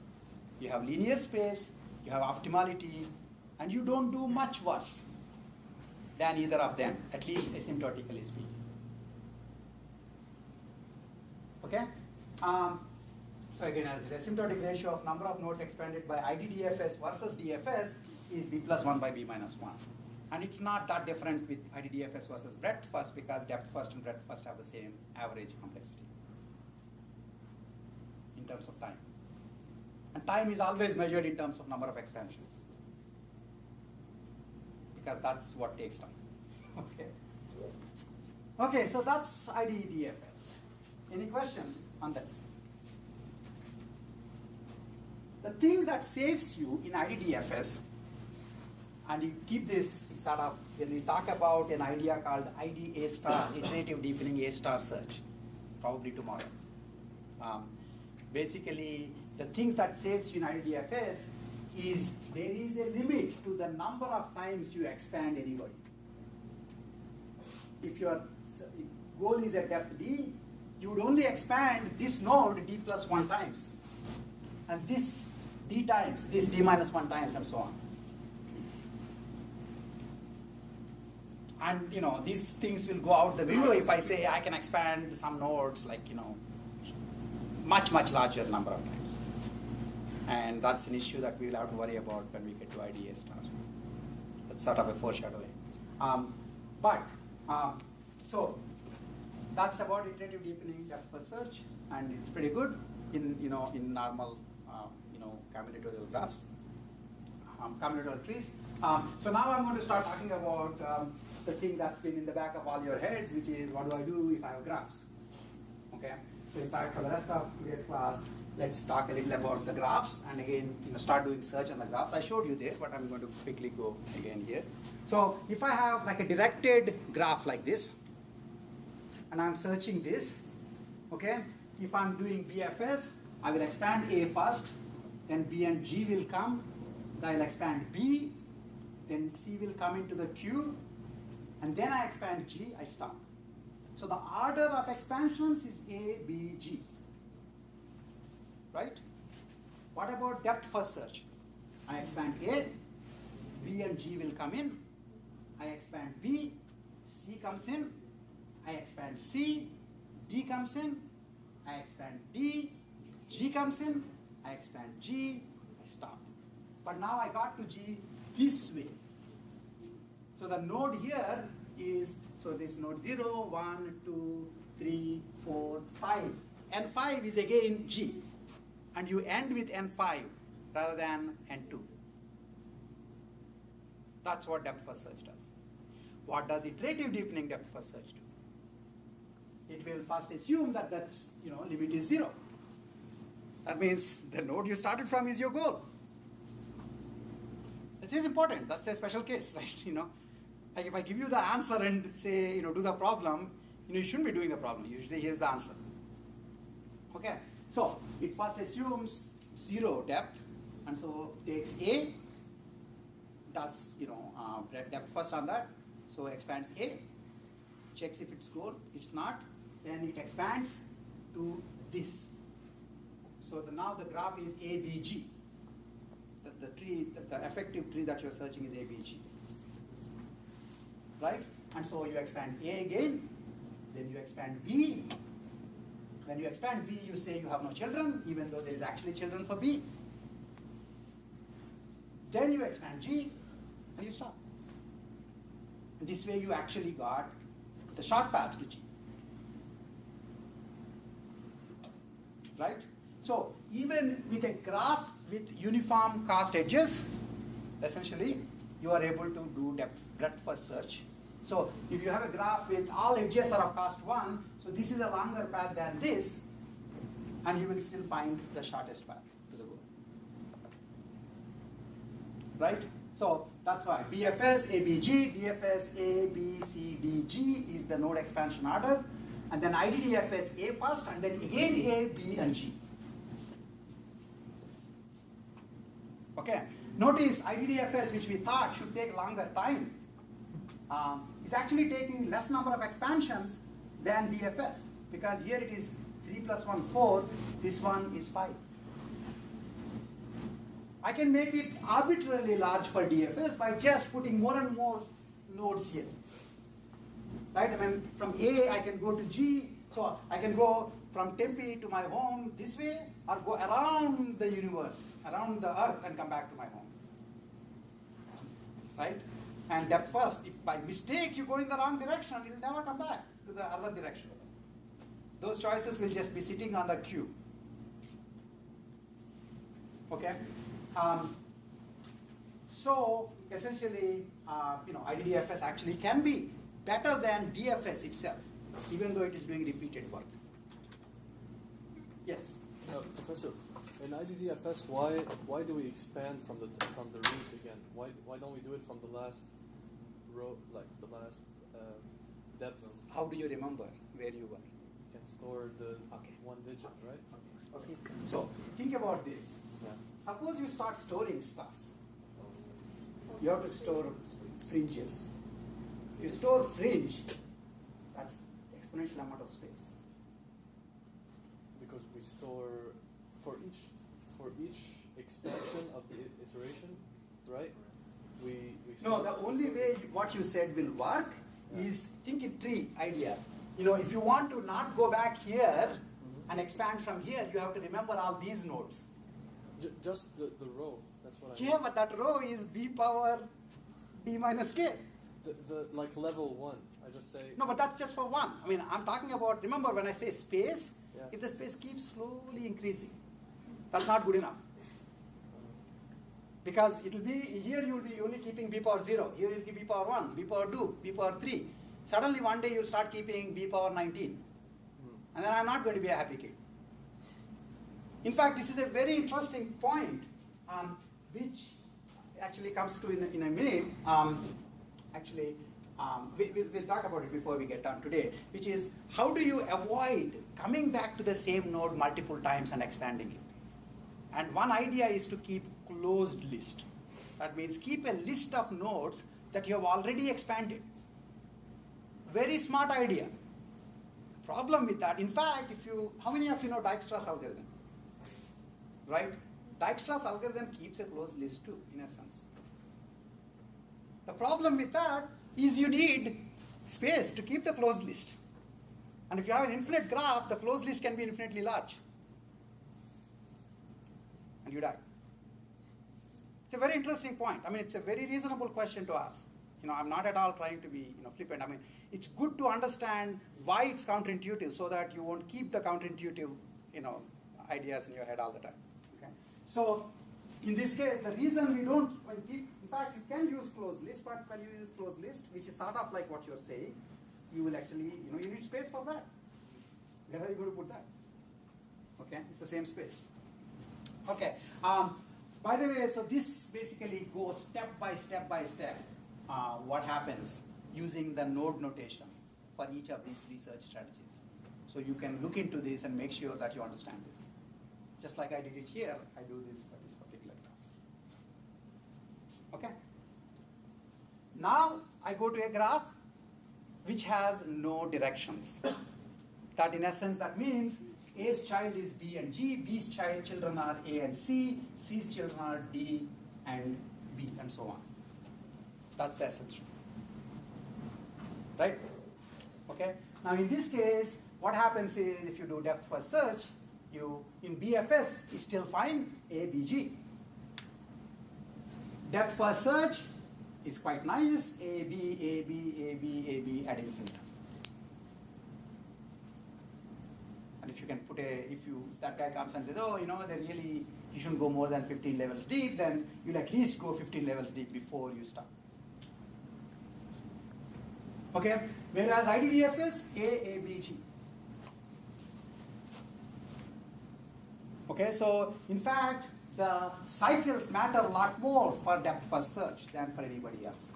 You have linear space, you have optimality, and you don't do much worse than either of them, at least asymptotically speaking. Okay? So again, as the asymptotic ratio of number of nodes expanded by IDDFS versus DFS is b plus 1 by b minus 1. And it's not that different with IDDFS versus breadth first, because depth first and breadth first have the same average complexity in terms of time. And time is always measured in terms of number of expansions, because that's what takes time. Okay. Okay, so that's IDDFS. Any questions on this? The thing that saves you in IDDFS, and you keep this sort of, when we talk about an idea called IDA star, iterative deepening A star search, probably tomorrow. Basically, the things that saves you in IDDFS is there is a limit to the number of times you expand anybody. If your goal is at depth D, you would only expand this node D plus 1 times, and this D times, this D minus 1 times, and so on. And these things will go out the window if I say I can expand some nodes like much larger number of times. And that's an issue that we will have to worry about when we get to IDA star. That's sort of a foreshadowing. So that's about iterative deepening depth first search, and it's pretty good in normal combinatorial graphs, combinatorial trees. So now I'm going to start talking about the thing that's been in the back of all your heads, which is what do I do if I have graphs? Okay. So in fact, for the rest of today's class, let's talk a little about the graphs, and again, start doing search on the graphs. I showed you there, but I'm going to quickly go again here. So if I have like a directed graph like this, and I'm searching this, okay, if I'm doing BFS, I will expand A first, then B and G will come, then I'll expand B, then C will come into the queue, and then I expand G, I stop. So the order of expansions is A, B, G. right? What about depth first search? I expand A, B and G will come in. I expand B, C comes in. I expand C, D comes in. I expand D, G comes in. I expand G, I stop. But now I got to G this way. So the node here is, so this node 0, 1, 2, 3, 4, 5. N5 is again G. And you end with N5 rather than N2. That's what depth first search does. What does iterative deepening depth first search do? It will first assume that limit is 0. That means the node you started from is your goal. This is important. That's a special case, right? Like if I give you the answer and say, do the problem, you shouldn't be doing the problem. You should say, here's the answer. Okay. So it first assumes 0 depth, and so takes A, does depth first on that, so expands A, checks if it's goal. It's not, then it expands to this. So now the graph is ABG. The tree, the effective tree that you're searching is ABG, right? And so you expand A again, then you expand B. When you expand B, you say you have no children, even though there is actually children for B. Then you expand G, and you stop. And this way you actually got the short path to G. Right? So even with a graph with uniform cast edges, essentially, you are able to do breadth first search. So if you have a graph with all edges are of cast 1, so this is a longer path than this, and you will still find the shortest path to the goal. Right? So that's why BFS, ABG, DFS, A, B, C, D, G is the node expansion order, and then IDDFS A first, and then again A, B, and G. Okay. Notice IDDFS, which we thought should take longer time, is actually taking less number of expansions than DFS, because here it is 3 plus 1, 4, this one is 5. I can make it arbitrarily large for DFS by just putting more and more nodes here. Right? I mean, from A I can go to G, so I can go from Tempe to my home this way, or go around the universe, around the earth, and come back to my home. Right? And depth first, if by mistake you go in the wrong direction, it will never come back to the other direction. Those choices will just be sitting on the queue. Okay? So essentially, IDDFS actually can be better than DFS itself, even though it is doing repeated work. Yes? Professor, in IDDFS, why do we expand from the root again? Why don't we do it from the last row, like the last depth? How do you remember where you were? You can store the one digit, right? Okay. So think about this. Yeah. Suppose you start storing stuff. You have to store fringes. If you store fringe, that's exponential amount of space. Because we store for each expansion of the iteration, right? We No, store the only way what you said will work is think in tree idea. If you want to not go back here and expand from here, you have to remember all these nodes. Just the row. That's what I mean. Yeah, but that row is b power d minus k. The like level 1. I just say. No, but that's just for one. I mean, I'm talking about, remember when I say space, Yeah. if the space keeps slowly increasing, that's not good enough. Because it will be, here you will be only keeping b power 0, here you will keep b power 1, b power 2, b power 3. Suddenly one day you will start keeping b power 19. And then I'm not going to be a happy kid. In fact, this is a very interesting point, which actually comes to in a minute. We'll talk about it before we get done today, which is how do you avoid coming back to the same node multiple times and expanding it? And one idea is to keep closed list. That means keep a list of nodes that you have already expanded. Very smart idea. Problem with that, in fact, how many of you know Dijkstra's algorithm? right? Dijkstra's algorithm keeps a closed list too, in a sense. The problem with that is you need space to keep the closed list. And if you have an infinite graph, the closed list can be infinitely large. And you die. It's a very interesting point. I mean, it's a very reasonable question to ask. I'm not at all trying to be flippant. I mean, it's good to understand why it's counterintuitive so that you won't keep the counterintuitive ideas in your head all the time. Okay? So in this case, the reason we don't, in fact, you can use closed list, but when you use closed list, which is sort of like what you're saying, you will actually, you need space for that. Where are you going to put that? Okay, it's the same space. Okay. By the way, so this basically goes step by step by step. What happens using the node notation for each of these research strategies. So you can look into this and make sure that you understand this. Just like I did it here, I do this for this particular graph. Okay? Now I go to a graph which has no directions. That in essence, that means A's child is B and G, B's children are A and C, C's children are D and B, and so on. That's the assumption. Right? Okay? Now in this case, what happens is if you do depth first search, in BFS is still fine, A, B, G. Depth first search is quite nice, A, B, A, B, A, B, A, B ad infinitum. And if you can put if that guy comes and says, oh, you shouldn't go more than 15 levels deep, then you'll at least go 15 levels deep before you stop. Okay? Whereas IDDFS, A, B, G. Okay, so in fact, the cycles matter a lot more for depth first search than for anybody else.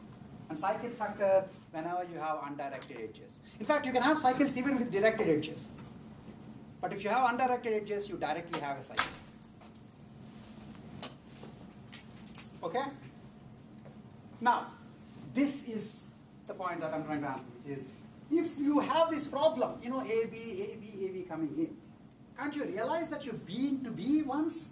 And cycles occur whenever you have undirected edges. In fact, you can have cycles even with directed edges. But if you have undirected edges, you directly have a cycle. Okay? Now, this is the point that I'm trying to answer, which is, if you have this problem, A, B, A, B, A, B coming in, can't you realize that you've been to B once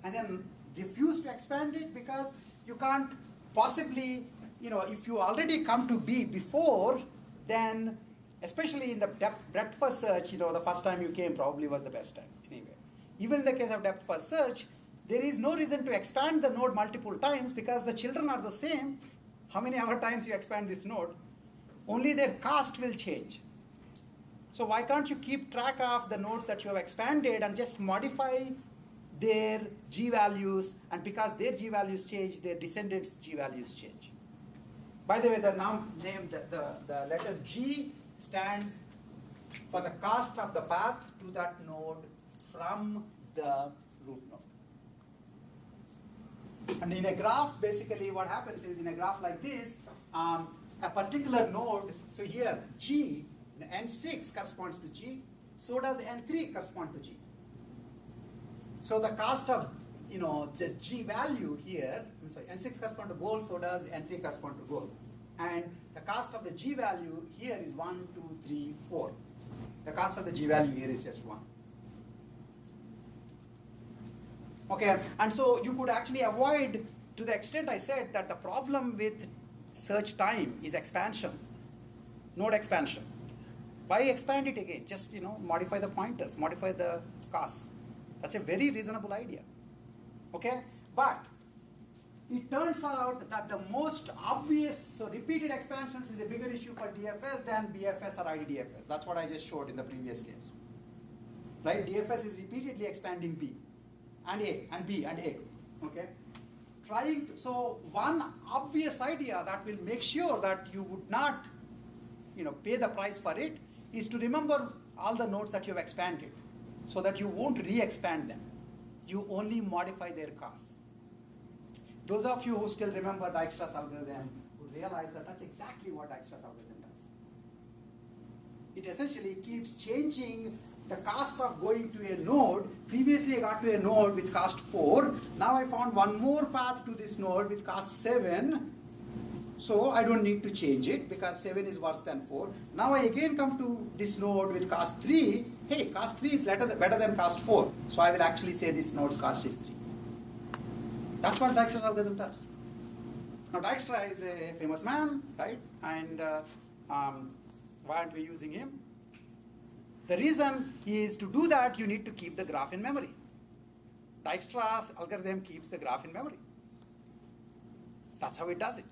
and then refuse to expand it because you can't possibly, if you already come to B before, then especially in the breadth first search, the first time you came probably was the best time anyway. Even in the case of depth first search, there is no reason to expand the node multiple times because the children are the same. How many other times you expand this node? Only their cost will change. So why can't you keep track of the nodes that you have expanded and just modify their G values, and because their G values change, their descendants' G values change. By the way, the letters G stands for the cost of the path to that node from the root node. And in a graph, basically what happens is in a graph like this, a particular node, so here G, N6 corresponds to G, so does N3 correspond to G. So the cost of the G value here, N6 corresponds to goal, so does N3 correspond to goal. And the cost of the G value here is 1, 2, 3, 4. The cost of the G value here is just 1. Okay, and so you could actually avoid, to the extent I said that the problem with search time is expansion, node expansion. Why expand it again? Just modify the pointers, modify the costs. That's a very reasonable idea. Okay, but it turns out that the most obvious, so repeated expansions is a bigger issue for DFS than BFS or IDDFS. That's what I just showed in the previous case. Right? DFS is repeatedly expanding B and A and B and A. Okay? So one obvious idea that will make sure that you would not pay the price for it is to remember all the nodes that you have expanded so that you won't re-expand them. You only modify their costs. Those of you who still remember Dijkstra's algorithm would realize that that's exactly what Dijkstra's algorithm does. It essentially keeps changing the cost of going to a node. Previously I got to a node with cost 4. Now I found one more path to this node with cost 7. So I don't need to change it because 7 is worse than 4. Now I again come to this node with cost 3. Hey, cost 3 is better than cost 4. So I will actually say this node's cost is 3. That's what Dijkstra's algorithm does. Now Dijkstra is a famous man, right? And why aren't we using him? The reason is to do that, you need to keep the graph in memory. Dijkstra's algorithm keeps the graph in memory. That's how it does it.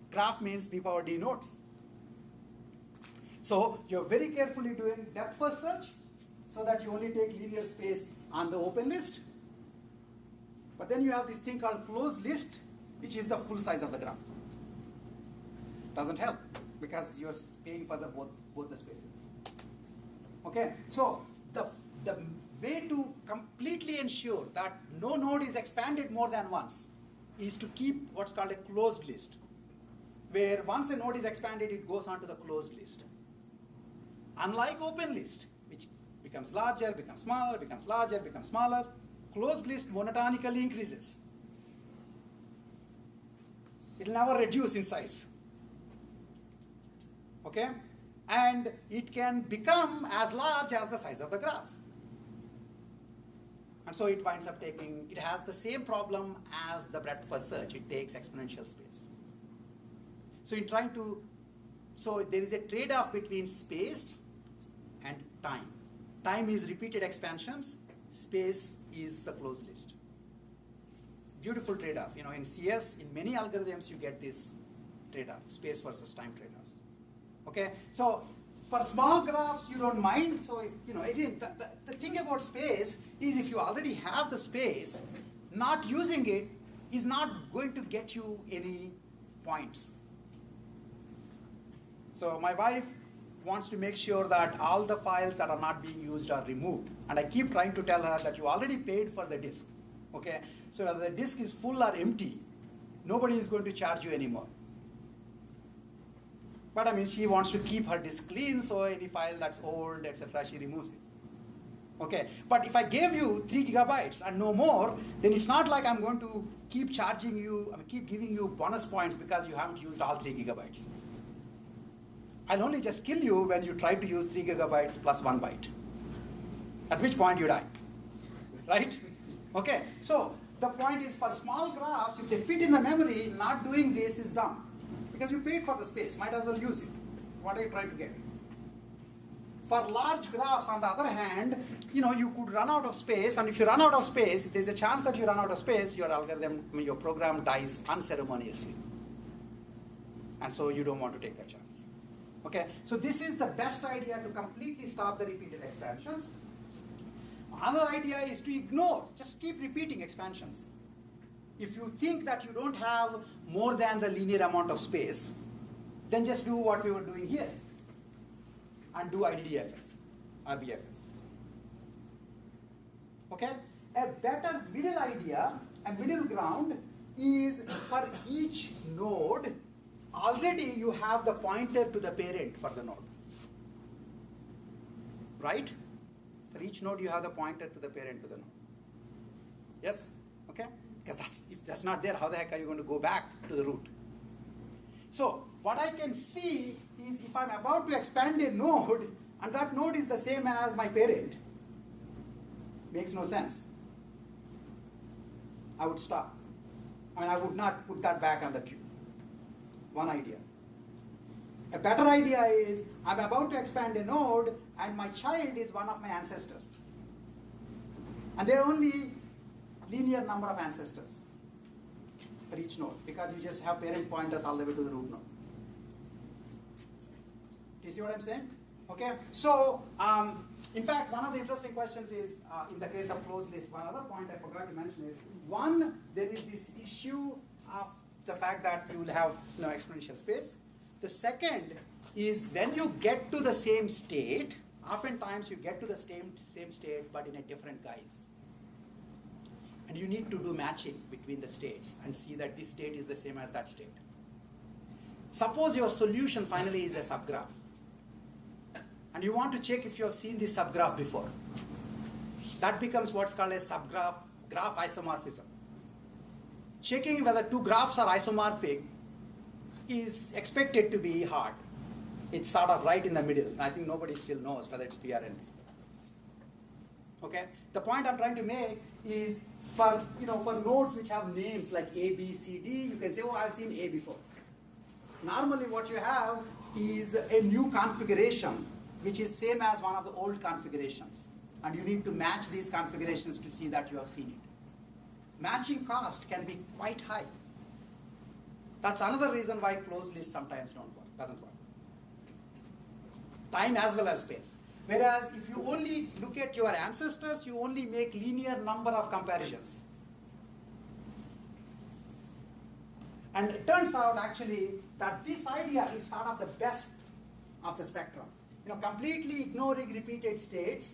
Graph means b power d nodes. So you're very carefully doing depth first search so that you only take linear space on the open list. But then you have this thing called closed list, which is the full size of the graph. Doesn't help because you're paying for the both the spaces. Okay, so the way to completely ensure that no node is expanded more than once is to keep what's called a closed list, where once a node is expanded, it goes on to the closed list. Unlike open list, which becomes larger, becomes smaller, becomes larger, becomes smaller, closed list monotonically increases. It will never reduce in size. Okay? And it can become as large as the size of the graph. And so it winds up taking, it has the same problem as the breadth first search. It takes exponential space. So in trying to, so there is a trade-off between space and time. Time is repeated expansions. Space is the closed list. Beautiful trade-off. You know, in CS, in many algorithms, you get this trade-off, space versus time trade-offs. Okay, so for small graphs, you don't mind. So, again, the thing about space is if you already have the space, not using it is not going to get you any points. So my wife wants to make sure that all the files that are not being used are removed. And I keep trying to tell her that you already paid for the disk. Okay, so whether the disk is full or empty, nobody is going to charge you anymore. But I mean, she wants to keep her disk clean, so any file that's old, etc., she removes it. Okay, but if I gave you 3 gigabytes and no more, then it's not like I'm going to keep charging you, keep giving you bonus points because you haven't used all 3 gigabytes. I'll only just kill you when you try to use 3 gigabytes plus 1 byte. At which point you die, right? Okay, so the point is for small graphs, if they fit in the memory, not doing this is dumb. Because you paid for the space, might as well use it. What are you trying to get? For large graphs, on the other hand, you could run out of space, and if you run out of space, if there's a chance that you run out of space, your algorithm, your program dies unceremoniously. And so you don't want to take that chance. Okay, so this is the best idea to completely stop the repeated expansions. Another idea is to ignore, just keep repeating expansions. If you think that you don't have more than the linear amount of space, then just do what we were doing here and do IDDFS or BFS. Okay? A better middle idea, a middle ground, is for each node, already you have the pointer to the parent for the node. Right? For each node, you have the pointer to the parent to the node. Yes? Okay? Because if that's not there, how the heck are you going to go back to the root? So what I can see is if I'm about to expand a node, and that node is the same as my parent, makes no sense. I would stop. I would not put that back on the queue. One idea. A better idea is I'm about to expand a node, and my child is one of my ancestors. And there are only linear number of ancestors for each node because you just have parent pointers all the way to the root node. Do you see what I'm saying? Okay. So, in fact, one of the interesting questions is in the case of closed list. One other point I forgot to mention is one, there is this issue of the fact that you will have exponential space. The second is when you get to the same state, oftentimes you get to the same state but in a different guise. And you need to do matching between the states and see that this state is the same as that state. Suppose your solution finally is a subgraph. And you want to check if you have seen this subgraph before. That becomes what's called a subgraph graph isomorphism. Checking whether two graphs are isomorphic is expected to be hard. It's sort of right in the middle. I think nobody still knows whether it's P or NP. Okay? The point I'm trying to make is for nodes which have names like A, B, C, D, you can say, oh, I've seen A before. Normally what you have is a new configuration which is same as one of the old configurations. And you need to match these configurations to see that you have seen it. Matching cost can be quite high. That's another reason why closed lists sometimes doesn't work. Time as well as space. Whereas if you only look at your ancestors, you only make linear number of comparisons. And it turns out actually that this idea is sort of the best of the spectrum. Completely ignoring repeated states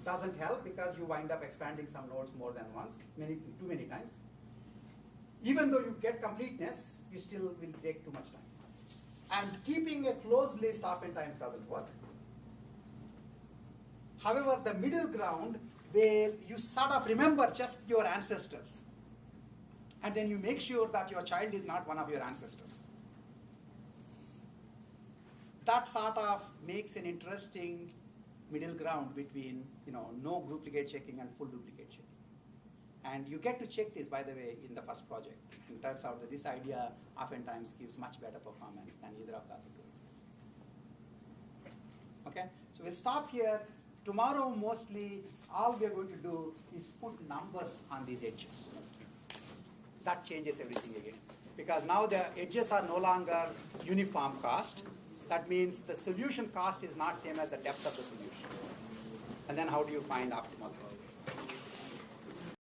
doesn't help because you wind up expanding some nodes more than once, too many times. Even though you get completeness, you still will take too much time. And keeping a closed list oftentimes doesn't work. However, the middle ground where you sort of remember just your ancestors, and then you make sure that your child is not one of your ancestors. That sort of makes an interesting middle ground between no duplicate checking and full duplicate checking. And you get to check this, by the way, in the first project. And it turns out that this idea oftentimes gives much better performance than either of the other two ideas. Okay, so we'll stop here. Tomorrow, mostly, all we are going to do is put numbers on these edges. That changes everything again. Because now the edges are no longer uniform cost. That means the solution cost is not same as the depth of the solution. And then how do you find optimal?